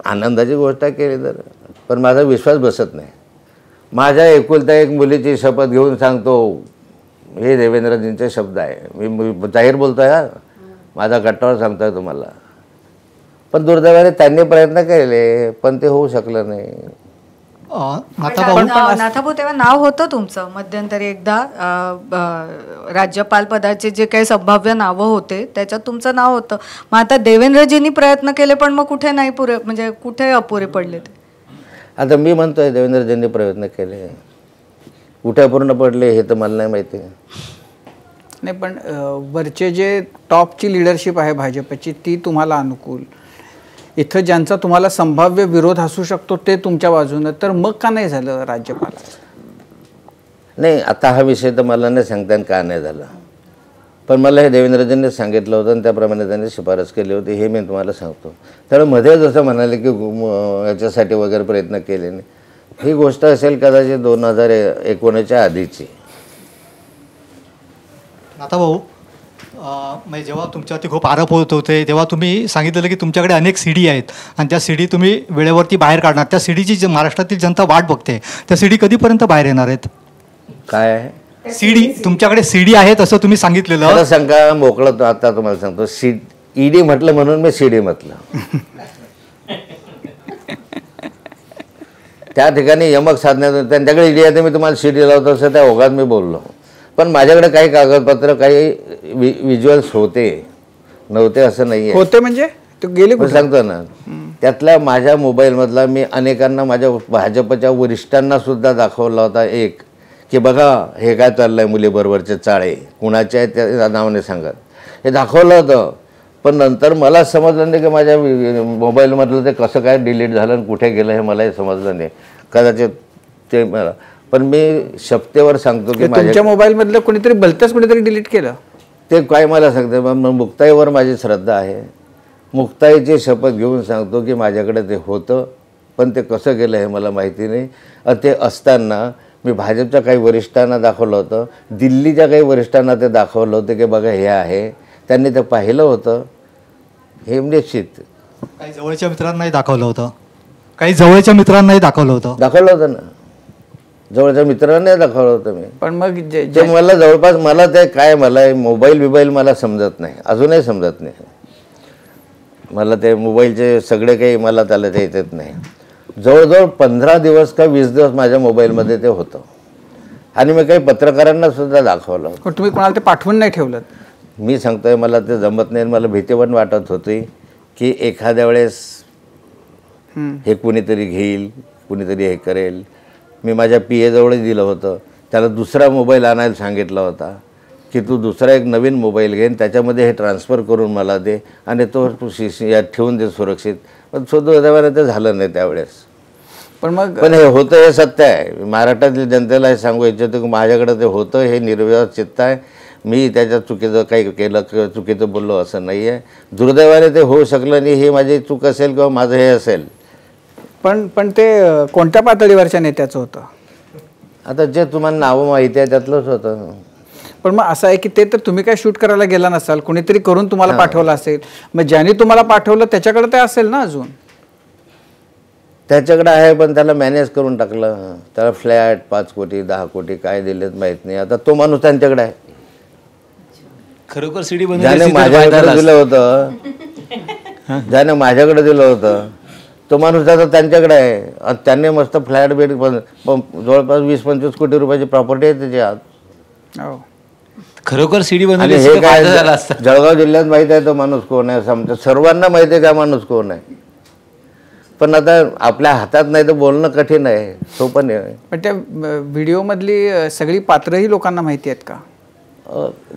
आनंदाची गोष्ट केली तर, पण माझा विश्वास बसत नाही. माझ्या एकुलता एक मुलीची शपथ घेऊन सांगतो, हे देवेंद्रजींचे शब्द आहे, मी जाहीर बोलतो आहे, हा माझा गट्टावर सांगतो आहे तुम्हाला. पण दुर्दैवाने त्यांनी प्रयत्न केले पण ते होऊ शकलं नाही. नाथाभाऊ तेव्हा नाव होतं तुमचं मध्यंतरी एकदा, राज्यपाल पदाचे जे काही संभाव्य नावं होते त्याच्यात तुमचं नाव होतं. मग आता देवेंद्रजींनी प्रयत्न केले पण मग कुठे नाही पुरे, म्हणजे कुठे अपुरे पडले ते? आता मी म्हणतोय देवेंद्रजींनी प्रयत्न केले, कुठे पूर्ण पडले हे तर मला नाही माहिती. नाही, पण वरचे जे टॉपची लिडरशिप आहे भाजपची ती तुम्हाला अनुकूल, इथं ज्यांचा तुम्हाला संभाव्य विरोध असू शकतो ते तुमच्या बाजूनं, तर मग का नाही झालं राज्यपालाचं? नाही, आता हा विषय तर मला नाही सांगता येईल का नाही झाला, पण मला हे देवेंद्रजींनी सांगितलं होतं आणि त्याप्रमाणे त्यांनी शिफारस केली होती हे मी तुम्हाला सांगतो. त्यामुळे मध्ये जसं म्हणाले की याच्यासाठी वगैरे प्रयत्न केले नाही, ही गोष्ट असेल कदाचित 2019च्या आधीची. आता भाऊ म्हणजे जेव्हा तुमच्यावरती खूप आरोप होत होते तेव्हा तुम्ही सांगितलेलं की तुमच्याकडे अनेक CD आहेत आणि त्या CD तुम्ही वेळेवरती बाहेर काढणार. त्या CDची महाराष्ट्रातील जनता वाट बघते. त्या CD कधीपर्यंत बाहेर येणार आहेत? काय आहे? CD तुमच्याकडे CD आहेत असं तुम्ही सांगितलेलं. मला सांगा मोकळं. आता तुम्हाला सांगतो, ED म्हटलं म्हणून मी CD म्हटलं. त्या ठिकाणी यमक साधण्यात त्यांच्याकडे ED आहे तर मी तुम्हाला CD लावतो असं त्या ओघात मी बोललो. पण माझ्याकडे काही कागदपत्र, काही व्हिज्युअल्स होते, नव्हते असं नाही आहे. होते म्हणजे तू गेली मी सांगतो ना, त्यातल्या माझ्या मोबाईलमधला मी अनेकांना, माझ्या भाजपच्या वरिष्ठांना सुद्धा दाखवला होता एक, की बघा हे काय चाललं आहे, मुलीबरोबरचे चाळे कुणाचे आहेत त्या नावाने सांगत, हे दाखवलं होतं. पण नंतर मला समजलं नाही की माझ्या मोबाईलमधलं ते कसं काय डिलीट झालं आणि कुठे गेलं हे मलाही समजलं नाही. कदाचित ते मला, पण मी शपथेवर सांगतो की तुमच्या मोबाईलमधलं कोणीतरी भलतंच कोणीतरी डिलीट केलं ते काय मला सांगते. मुक्ताईवर माझी श्रद्धा आहे. मुक्ताईची शपथ घेऊन सांगतो की माझ्याकडे ते होतं, पण ते कसं गेलं हे मला माहिती नाही. ते असताना मी भाजपच्या काही वरिष्ठांना दाखवलं होतं, दिल्लीच्या काही वरिष्ठांना ते दाखवलं होतं की बघा हे आहे. त्यांनी ते पाहिलं होतं हे निश्चित. काही जवळच्या मित्रांनाही दाखवलं होतं. काही जवळच्या मित्रांनाही दाखवलं होतं. दाखवलं होतं ना, जवळच्या मित्रांनाही दाखवलं होतं मी. पण मग जे मला जवळपास, मला ते काय, मला मोबाईल मला समजत नाही, अजूनही समजत नाही मला ते मोबाईलचे सगळे काही, मला त्याला ते येत नाही. जवळजवळ 15 दिवस का 20 दिवस माझ्या मोबाईलमध्ये ते होतं आणि मी काही पत्रकारांना सुद्धा दाखवलं. तुम्ही कोणाला ते पाठवून नाही ठेवलं? मी सांगतोय मला ते जमत नाही. मला भीती पण वाटत होती की एखाद्या वेळेस हे कुणीतरी घेईल, कुणीतरी हे करेल. मी माझ्या PA जवळच दिलं होतं, त्याला दुसरा मोबाईल आणायला सांगितला होता की तू दुसरा एक नवीन मोबाईल घेन, त्याच्यामध्ये हे ट्रान्सफर करून मला दे आणि तो यात ठेवून दे सुरक्षित. पण सुदैवाने ते झालं नाही त्यावेळेस. पण हे होतं हे सत्य आहे. महाराष्ट्रातील जनतेला हे सांगू इच्छितो की माझ्याकडे ते होतं, हे निर्विवाद चित्त आहे. मी त्याच्यात चुकीचं काही केलं किंवा चुकीचं बोललो असं नाही आहे. दुर्दैवाने ते होऊ शकलं नाही, हे माझी चूक असेल किंवा माझं हे असेल. पण ते कोणत्या पातळीवरच्या नेत्याचं होतं? आता जे तुम्हाला नावं माहिती आहे त्यातलंच होतं. पण मग असं आहे की ते तर तुम्ही काय शूट करायला गेला नसाल, कुणीतरी करून तुम्हाला पाठवलं असेल. मग ज्याने तुम्हाला पाठवलं त्याच्याकडे ते असेल ना अजून? त्याच्याकडे आहे, पण त्याला मॅनेज करून टाकलं. त्याला फ्लॅट 5 कोटी 10 कोटी काय दिलेत माहीत नाही. आता तो माणूस त्यांच्याकडे आहे. खरोखर CD ज्याने माझ्याकडे दिलं होतं, ज्याने माझ्याकडे दिलं होतं तो माणूस आता त्यांच्याकडे आहे. आणि त्यांनी मस्त फ्लॅट बेट जवळपास 20-25 कोटी रुपयाची प्रॉपर्टी आहे त्याच्यात. खरोखर CD आणि बनवली हे काय, जळगाव जिल्ह्यात माहिती आहे तो माणूस कोण आहे, सर्वांना माहिती आहे का माणूस कोण आहे. पण आता आपल्या हातात नाही तर बोलणं कठीण आहे, सोपं नाही. पण त्या व्हिडिओमधली सगळी पात्रही लोकांना माहिती आहेत का?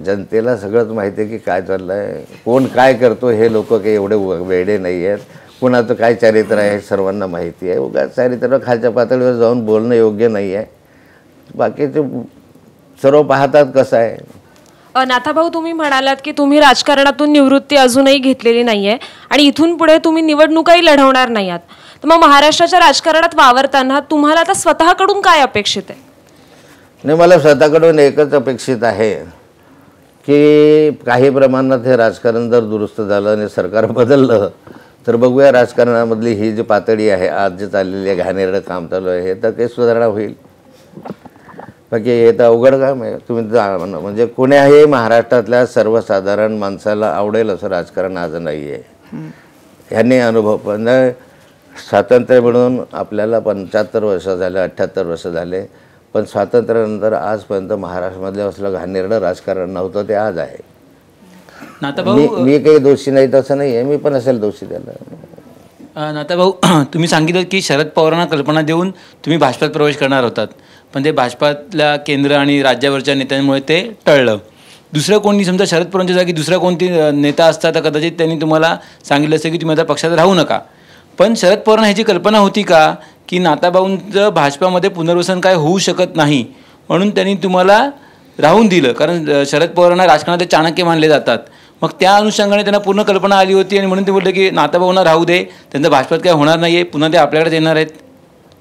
जनतेला सगळंच माहिती आहे की काय चाललं आहे, कोण काय करतो. हे लोक काही एवढे वेडे नाही आहेत. कुणाचं काय चारित्र आहे सर्वांना माहिती आहे. उगाच चारित्र खालच्या पातळीवर जाऊन बोलणं योग्य नाही आहे. बाकीचे सर्व पाहतात कसं आहे. नाथाभाऊ, तुम्ही म्हणालात की तुम्ही राजकारणातून निवृत्ती अजूनही घेतलेली नाहीये आणि इथून पुढे तुम्ही निवडणुकाही लढवणार नाही आहात. तर मग महाराष्ट्राच्या राजकारणात वावरताना तुम्हाला आता स्वतःकडून काय अपेक्षित आहे? नाही, मला स्वतःकडून एकच अपेक्षित आहे की काही प्रमाणात हे राजकारण जर दुरुस्त झालं आणि सरकार बदललं तर बघूया राजकारणामधली ही जी पातळी आहे, आज जे चाललेली आहे, घाणेरडं काम चालू आहे, हे तर काही सुधारणा होईल. बाकी हे तर अवघड काम आहे. तुम्ही म्हणजे कोण्याही महाराष्ट्रातल्या सर्वसाधारण माणसाला आवडेल असं राजकारण आज नाही आहे. ह्यांनी अनुभव, पण स्वातंत्र्य मिळून आपल्याला 75 वर्ष झाले, 78 वर्ष झाले, पण स्वातंत्र्यानंतर आजपर्यंत महाराष्ट्रामधलं असलं घाणेरडं राजकारण नव्हतं, ते आज आहे. मी काही दोषी नाही तसं नाही आहे, मी पण असेल दोषी त्याला. नाथाभाऊ, तुम्ही सांगितलं की शरद पवारांना कल्पना देऊन तुम्ही भाजपात प्रवेश करणार होतात, पण ते भाजपातल्या केंद्र आणि राज्यावरच्या नेत्यांमुळे ते टळलं. दुसरं कोणी, समजा शरद पवारांच्या जागी दुसरा कोणती नेता असता तर कदाचित त्यांनी तुम्हाला सांगितलं असतं की तुम्ही आता पक्षात राहू नका. पण शरद पवारांना ह्याची कल्पना होती का की नाथाभाऊंचं भाजपामध्ये पुनर्वसन काय होऊ शकत नाही, म्हणून त्यांनी तुम्हाला राहून दिलं? कारण शरद पवारांना राजकारणात चाणक्य मानले जातात. मग त्या अनुषंगाने त्यांना पूर्ण कल्पना आली होती आणि म्हणून ते बोलले की नाथाभाऊंना राहू दे, त्यांचं भाजपात काय होणार नाही आहे, पुन्हा ते आपल्याकडे येणार आहेत.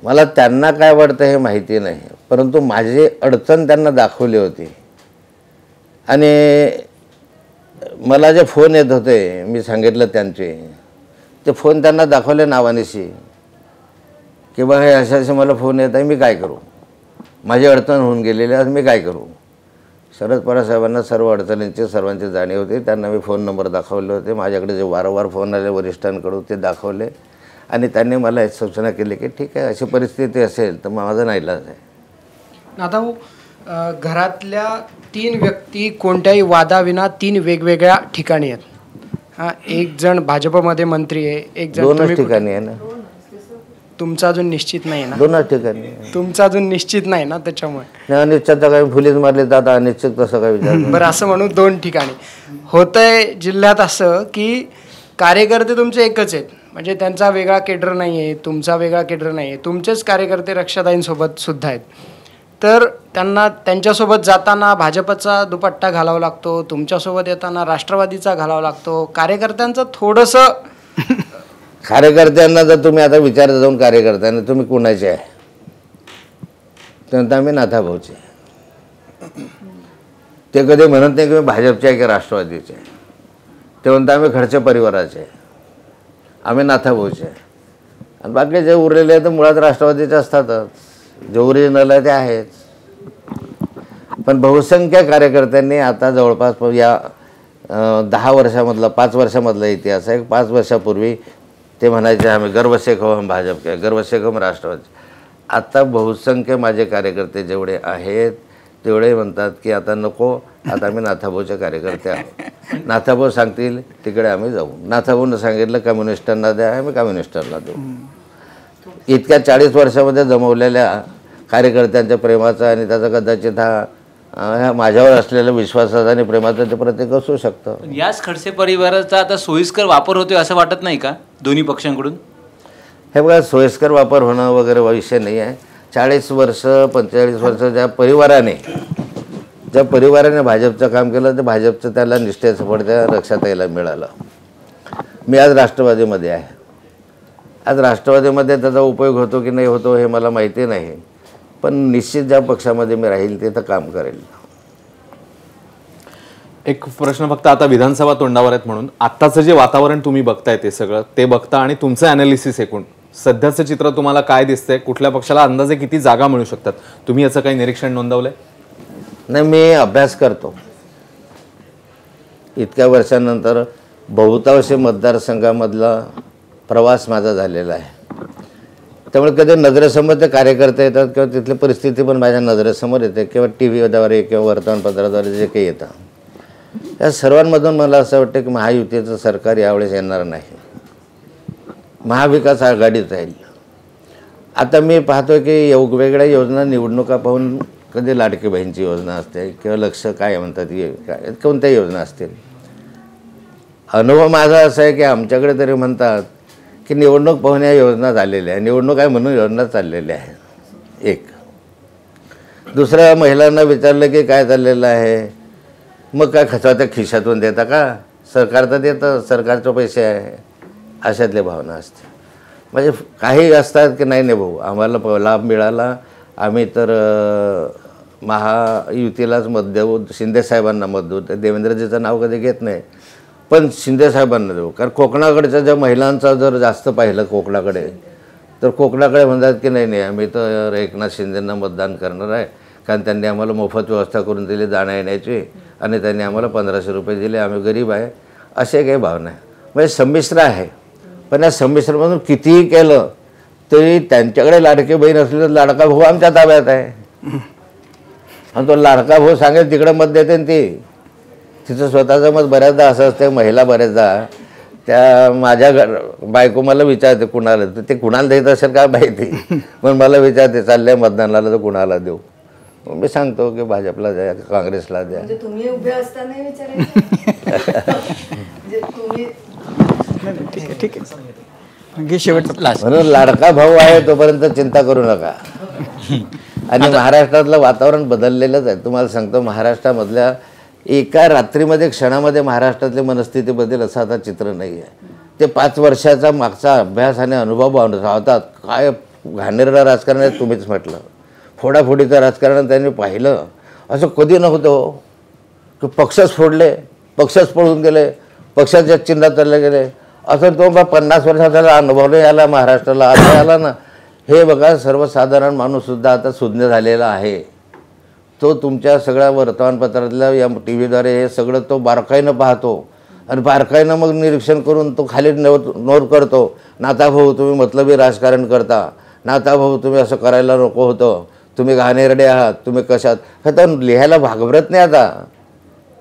मला त्यांना काय वाटतं हे माहिती नाही, परंतु माझी अडचण त्यांना दाखवली होती आणि मला जे फोन येत होते, मी सांगितलं त्यांचे, ते फोन त्यांना दाखवले नावानिशी की बघा हे असे मला फोन येत आहे, मी काय करू, माझी अडचण होऊन गेलेली आहे, मी काय करू. शरद पवार साहेबांना सर्व अडचणींची सर्वांची जाणीव होती. त्यांना मी फोन नंबर दाखवले होते, माझ्याकडे जे वारंवार फोन आले वरिष्ठांकडून ते दाखवले आणि त्यांनी मला एक सूचना केली की ठीक आहे अशी परिस्थिती असेल तर माझा नाईलाज आहे. आता घरातल्या 3 व्यक्ती कोणत्याही वादाविना 3 वेगवेगळ्या ठिकाणी आहेत. हा, एक जण भाजपमध्ये मंत्री आहे, एक जण 2च ठिकाणी आहे ना. तुमचा अजून निश्चित नाही ना. 2च ठिकाणी तुमचा अजून निश्चित नाही ना, त्याच्यामुळे अनिश्चितता काही फुलीच मारली तर आता अनिश्चित तसं काय विचार. बरं, असं म्हणू 2 ठिकाणी होतंय जिल्ह्यात असं की कार्यकर्ते तुमचे एकच आहेत, म्हणजे त्यांचा वेगळा केडर नाही आहे, तुमचा वेगळा केडर नाही आहे, तुमचेच कार्यकर्ते रक्षाताईंसोबत सुद्धा आहेत. तर त्यांना त्यांच्यासोबत जाताना भाजपचा दुपट्टा घालावा लागतो, तुमच्यासोबत येताना राष्ट्रवादीचा घालावा लागतो. कार्यकर्त्यांचं थोडंसं कार्यकर्त्यांना जर तुम्ही आता विचारता जाऊन कार्यकर्त्यांना तुम्ही कोणाचे आहे तर आम्ही नाथाभाऊचे. ते कधी म्हणत नाही की मी भाजपचे आहे की राष्ट्रवादीचे आहे, ते म्हणतात आम्ही खडसे परिवाराचे, आम्ही नाथाभाऊचे आहे. आणि बाकी जे उरलेले आहे तर मुळात राष्ट्रवादीचे असतातच, जे ओरिजिनल आहे ते आहेच. पण बहुसंख्य कार्यकर्त्यांनी आता जवळपास या 10 वर्षामधला 5 वर्षामधला इतिहास आहे. 5 वर्षापूर्वी ते म्हणायचे आम्ही गर्वशेख हम भाजप के, गर्वशेख हम राष्ट्रवादी. आता बहुसंख्य माझे कार्यकर्ते जेवढे आहेत तेवढे म्हणतात की आता नको, आता आम्ही नाथाभाऊचे कार्यकर्ते आहोत. नाथाभाऊ सांगतील तिकडे आम्ही जाऊ. नाथाभाऊनं सांगितलं कम्युनिस्टांना द्या, आम्ही कम्युनिस्टांना देऊ. इतक्या 40 वर्षामध्ये जमवलेल्या कार्यकर्त्यांच्या प्रेमाचा आणि त्याचा कदाचित हा माझ्यावर असलेल्या विश्वासाचा आणि प्रेमाचा ते प्रत्येक असू शकतं. याच खडसे परिवाराचा आता सोयीस्कर वापर होतोय असं वाटत नाही का दोन्ही पक्षांकडून? हे बघा, सोयीस्कर वापर होणं वगैरे विषय नाही आहे. 40 वर्ष 45 वर्ष ज्या परिवाराने भाजपचं काम केलं ते भाजपचं त्याला निष्ठेचं फळ त्या रक्षाताईला मिळालं. मी आज राष्ट्रवादीमध्ये आहे. आज राष्ट्रवादीमध्ये त्याचा उपयोग होतो की नाही होतो हे मला माहिती नाही, पण निश्चित ज्या पक्षामध्ये मी राहील तिथं काम करेल. एक प्रश्न फक्त, आता विधानसभा तोंडावर आहेत म्हणून आत्ताचं जे वातावरण तुम्ही बघताय ते सगळं ते बघता आणि तुमचं ॲनालिसिस एकूण सध्याचं चित्र तुम्हाला काय दिसतंय? कुठल्या पक्षाला अंदाजे किती जागा मिळू शकतात? तुम्ही याचं काही निरीक्षण नोंदवलंय? नाही, मी अभ्यास करतो. इतक्या वर्षानंतर बहुतांश मतदारसंघामधला प्रवास माझा झालेला आहे. त्यामुळे कधी नजरेसमोर ते कार्यकर्ते येतात किंवा तिथली परिस्थिती पण माझ्या नजरेसमोर येते किंवा टी व्हीद्वारे किंवा वर्तमानपत्राद्वारे जे काही येतं. या सर्वांमधून मला असं वाटतं की महायुतीचं सरकार यावेळेस येणार नाही, महाविकास आघाडीच राहील. आता मी पाहतो की वेगवेगळ्या योजना निवडणुका पाहून कधी लाडकी बहीणची योजना असते किंवा लक्ष काय म्हणतात काय कोणत्या योजना असतील. अनुभव माझा असा आहे की आमच्याकडे तरी म्हणतात की निवडणूक पाहून या योजना झालेल्या आहे, निवडणूक आहे म्हणून योजना चाललेल्या आहे. एक दुसऱ्या महिलांना विचारलं की काय चाललेलं आहे, मग काय खचाच्या खिशातून देता का, सरकार तर देतं, सरकारचे पैसे आहे, अशातल्या भावना असते. म्हणजे काही असतात की नाही भाऊ आम्हाला लाभ मिळाला, आम्ही तर महायुतीलाच मत देऊ, शिंदेसाहेबांना मत देऊ. ते देवेंद्रजीचं नाव कधी घेत नाही, पण शिंदेसाहेबांना देऊ. कारण कोकणाकडच्या ज्या महिलांचा जर जास्त पाहिलं कोकणाकडे तर कोकणाकडे म्हणतात की नाही आम्ही तर एकनाथ शिंदेंना मतदान करणार आहे, कारण त्यांनी आम्हाला मोफत व्यवस्था करून दिली जाण्या येण्याची आणि त्यांनी आम्हाला 1500 रुपये दिले, आम्ही गरीब आहे, असे काही भावना आहे. म्हणजे संमिश्र आहे. पण या संमिश्रमधून कितीही केलं तरी त्यांच्याकडे लाडकी बहीण असली तर लाडका भाऊ आमच्या ताब्यात आहे आणि तो लाडका भाऊ सांगेल तिकडं मत देते ना ती. तिचं स्वतःचं मत बऱ्याचदा असं असतं. महिला बऱ्याचदा त्या माझ्या बायको मला विचारते कुणाला, तर ते कुणाला देत असेल काय माहिती, पण मला विचारते चाललंय मतदानाला तर कुणाला देऊ. मी सांगतो की भाजपला द्या, काँग्रेसला द्या. तुम्ही उभे असताना ठीक आहे शेवटचा म्हणून लाडका भाऊ आहे तोपर्यंत चिंता करू नका. आणि महाराष्ट्रातलं वातावरण बदललेलंच आहे. तुम्हाला सांगतो महाराष्ट्रामधल्या एका रात्रीमध्ये क्षणामध्ये महाराष्ट्रातली मनस्थिती बदलेल असं आता चित्र नाही आहे. ते 5 वर्षाचा मागचा अभ्यास आणि अनुभव होता. काय घाणेरडं राजकारण आहे तुम्हीच म्हटलं, फोडाफोडीचं राजकारण त्यांनी पाहिलं. असं कधी नव्हतं की पक्षच फोडले, पक्षच पळून गेले, पक्षाच्या चिन्हात चालले गेले. असं तो 50 वर्षाचा अनुभव नाही आला महाराष्ट्राला, आता आला ना. हे बघा, सर्वसाधारण माणूससुद्धा आता सुज्ञ झालेला आहे. तो तुमच्या सगळ्या वर्तमानपत्रातल्या या TV द्वारे हे सगळं तो बारकाईनं पाहतो आणि बारकाईनं मग निरीक्षण करून तो खाली नोट करतो. नाताभाऊ तुम्ही मतलबी राजकारण करता, नाताभाऊ तुम्ही असं करायला नको होतं, तुम्ही घाणेरडे आहात, तुम्ही कशात. हे तर लिहायला घाबरत नाही आता.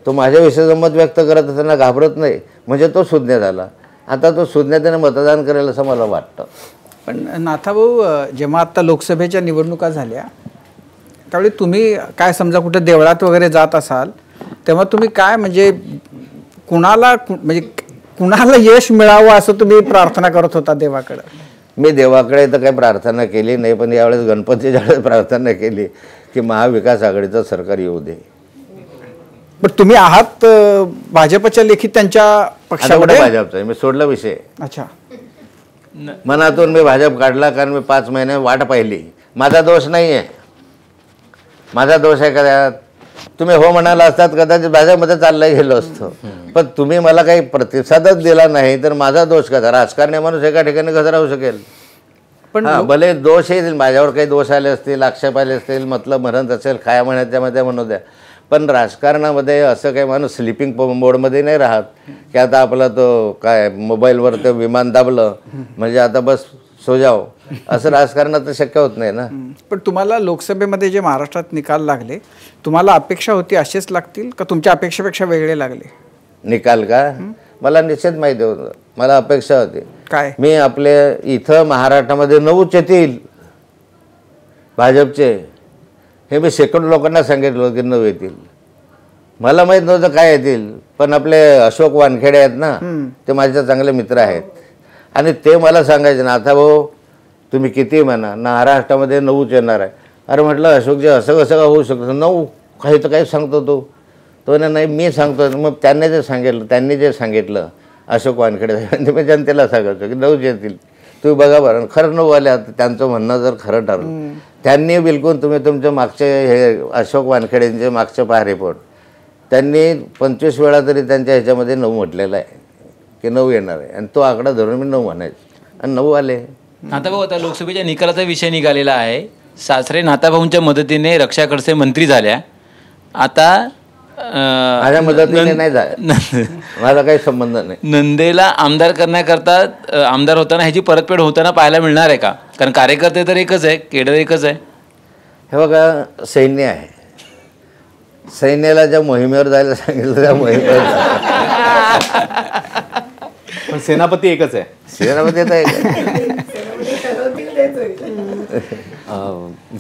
तो माझ्याविषयीचं मत व्यक्त करत असताना घाबरत नाही, म्हणजे तो सुज्ञ झाला. आता तो सुज्ञतेने मतदान करेल असं मला वाटतं. पण नाथाभाऊ, जेव्हा आत्ता लोकसभेच्या निवडणुका झाल्या त्यावेळी तुम्ही काय समजा कुठे देवळात वगैरे जात असाल तेव्हा तुम्ही काय म्हणजे कुणाला यश मिळावं असं तुम्ही प्रार्थना करत होता देवाकडे? मी देवाकडे तर काही प्रार्थना केली नाही, पण यावेळेस गणपतीच्या वेळेस प्रार्थना केली की महाविकास आघाडीचं सरकार येऊ दे. पण तुम्ही आहात भाजपच्या लेखी त्यांच्या पक्षामध्ये? भाजपचा मी सोडला विषय. अच्छा. मनातून मी भाजप काढला, कारण मी 5 महिने वाट पाहिली. माझा दोष नाही आहे, माझा दोष आहे का? तुम्ही हो म्हणाला असतात कदाचित भाजपमध्ये चाललं गेलो असतो, पण तुम्ही मला काही प्रतिसादच दिला नाही तर माझा दोष कसा? राजकारणी माणूस एका ठिकाणी कसं राहू शकेल? पण भले दोष येतील, माझ्यावर काही दोष आले असतील, आक्षेप आले असतील, मतलब म्हणत असेल, काय म्हणायच्यामध्ये म्हणू द्या. पण राजकारणामध्ये असं काही माणूस स्लिपिंग मोडमध्ये नाही राहत की आता आपला तो काय मोबाईलवर ते विमान दाबलं म्हणजे आता बस सो जाओ, असं राजकारणात तर शक्य होत नाही ना. पण तुम्हाला लोकसभेमध्ये जे महाराष्ट्रात निकाल लागले, तुम्हाला अपेक्षा होती असेच लागतील का तुमच्या अपेक्षेपेक्षा वेगळे लागले निकाल? का मला निश्चित माहिती होतं, मला अपेक्षा होती. काय? मी आपले इथं महाराष्ट्रामध्ये 9 येतील भाजपचे, हे मी शेकडो लोकांना सांगितलं की 9 येतील. मला माहीत नव्हतं काय येतील, पण आपले अशोक वानखेडे आहेत ना, ते माझे चांगले मित्र आहेत आणि ते मला सांगायचे ना, आता भाऊ तुम्ही किती म्हणा महाराष्ट्रामध्ये 9च येणार आहे. अरे म्हटलं अशोकजी असं कसं का होऊ शकतं? 9 काही तर काही सांगतो तो नाही मी सांगतो. मग त्यांनी जे सांगितलं अशोक वानखेडे मी जनतेला सांगायचो की 9च येतील. तुम्ही बघा बरं, खरं 9 आले. त्यांचं म्हणणं जर खरं ठरलं, त्यांनी बिलकुल तुम्ही तुमच्या मागचे हे अशोक वानखेडेंचे मागचे पहा रिपोर्ट, त्यांनी 25 वेळा तरी त्यांच्या ह्याच्यामध्ये 9 म्हटलेलं आहे की 9 येणार आहे आणि तो आकडा धरून मी 9 म्हणायचं आणि 9 आले. नाथाभाऊ, आता लोकसभेच्या निकालाचा विषय निघालेला आहे. सासरे नाथाभाऊंच्या मदतीने रक्षा खडसे मंत्री झाल्या. आता माझ्या मदतीने नाही झालं, माझा काही संबंध नाही. नंदेला आमदार करण्याकरता आमदार होताना ह्याची परतफेड होताना पाहायला मिळणार आहे का? कारण कार्यकर्ते तर एकच आहे, केडर एकच आहे. हे बघा, सैन्य आहे, सैन्याला ज्या मोहिमेवर जायला सांगितलं त्या मोहिमेवर पण सेनापती एकच आहे. सेनापती तर एक.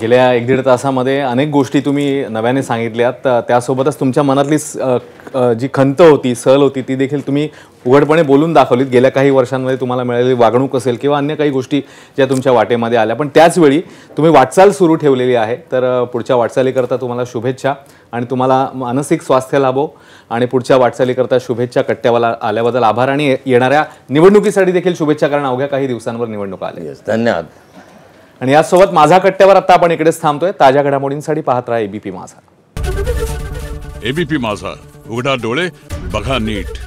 गेल्या 1-1.5 तासामध्ये अनेक गोष्टी तुम्ही नव्याने सांगितल्यात. त्यासोबतच तुमच्या मनातली जी खंत होती, सल होती, ती देखील तुम्ही उघडपणे बोलून दाखवलीत. गेल्या काही वर्षांमध्ये तुम्हाला मिळालेली वागणूक असेल किंवा अन्य काही गोष्टी ज्या तुमच्या वाटेमध्ये आल्या, पण त्याचवेळी तुम्ही वाटचाल सुरू ठेवलेली आहे. तर पुढच्या वाटचालीकरता तुम्हाला शुभेच्छा आणि तुम्हाला मानसिक स्वास्थ्य लाभो आणि पुढच्या वाटचालीकरता शुभेच्छा. कट्ट्यावाला आल्याबद्दल आभार आणि येणाऱ्या निवडणुकीसाठी देखील शुभेच्छा, कारण अवघ्या काही दिवसांवर निवडणुका आल्या. धन्यवाद. आणि यासोबत माझा कट्ट्यावर आता आपण इकडेच थांबतोय. ताज्या घडामोडींसाठी पाहत राहा एबीपी माझा. एबीपी माझा, उघडा डोळे बघा नीट.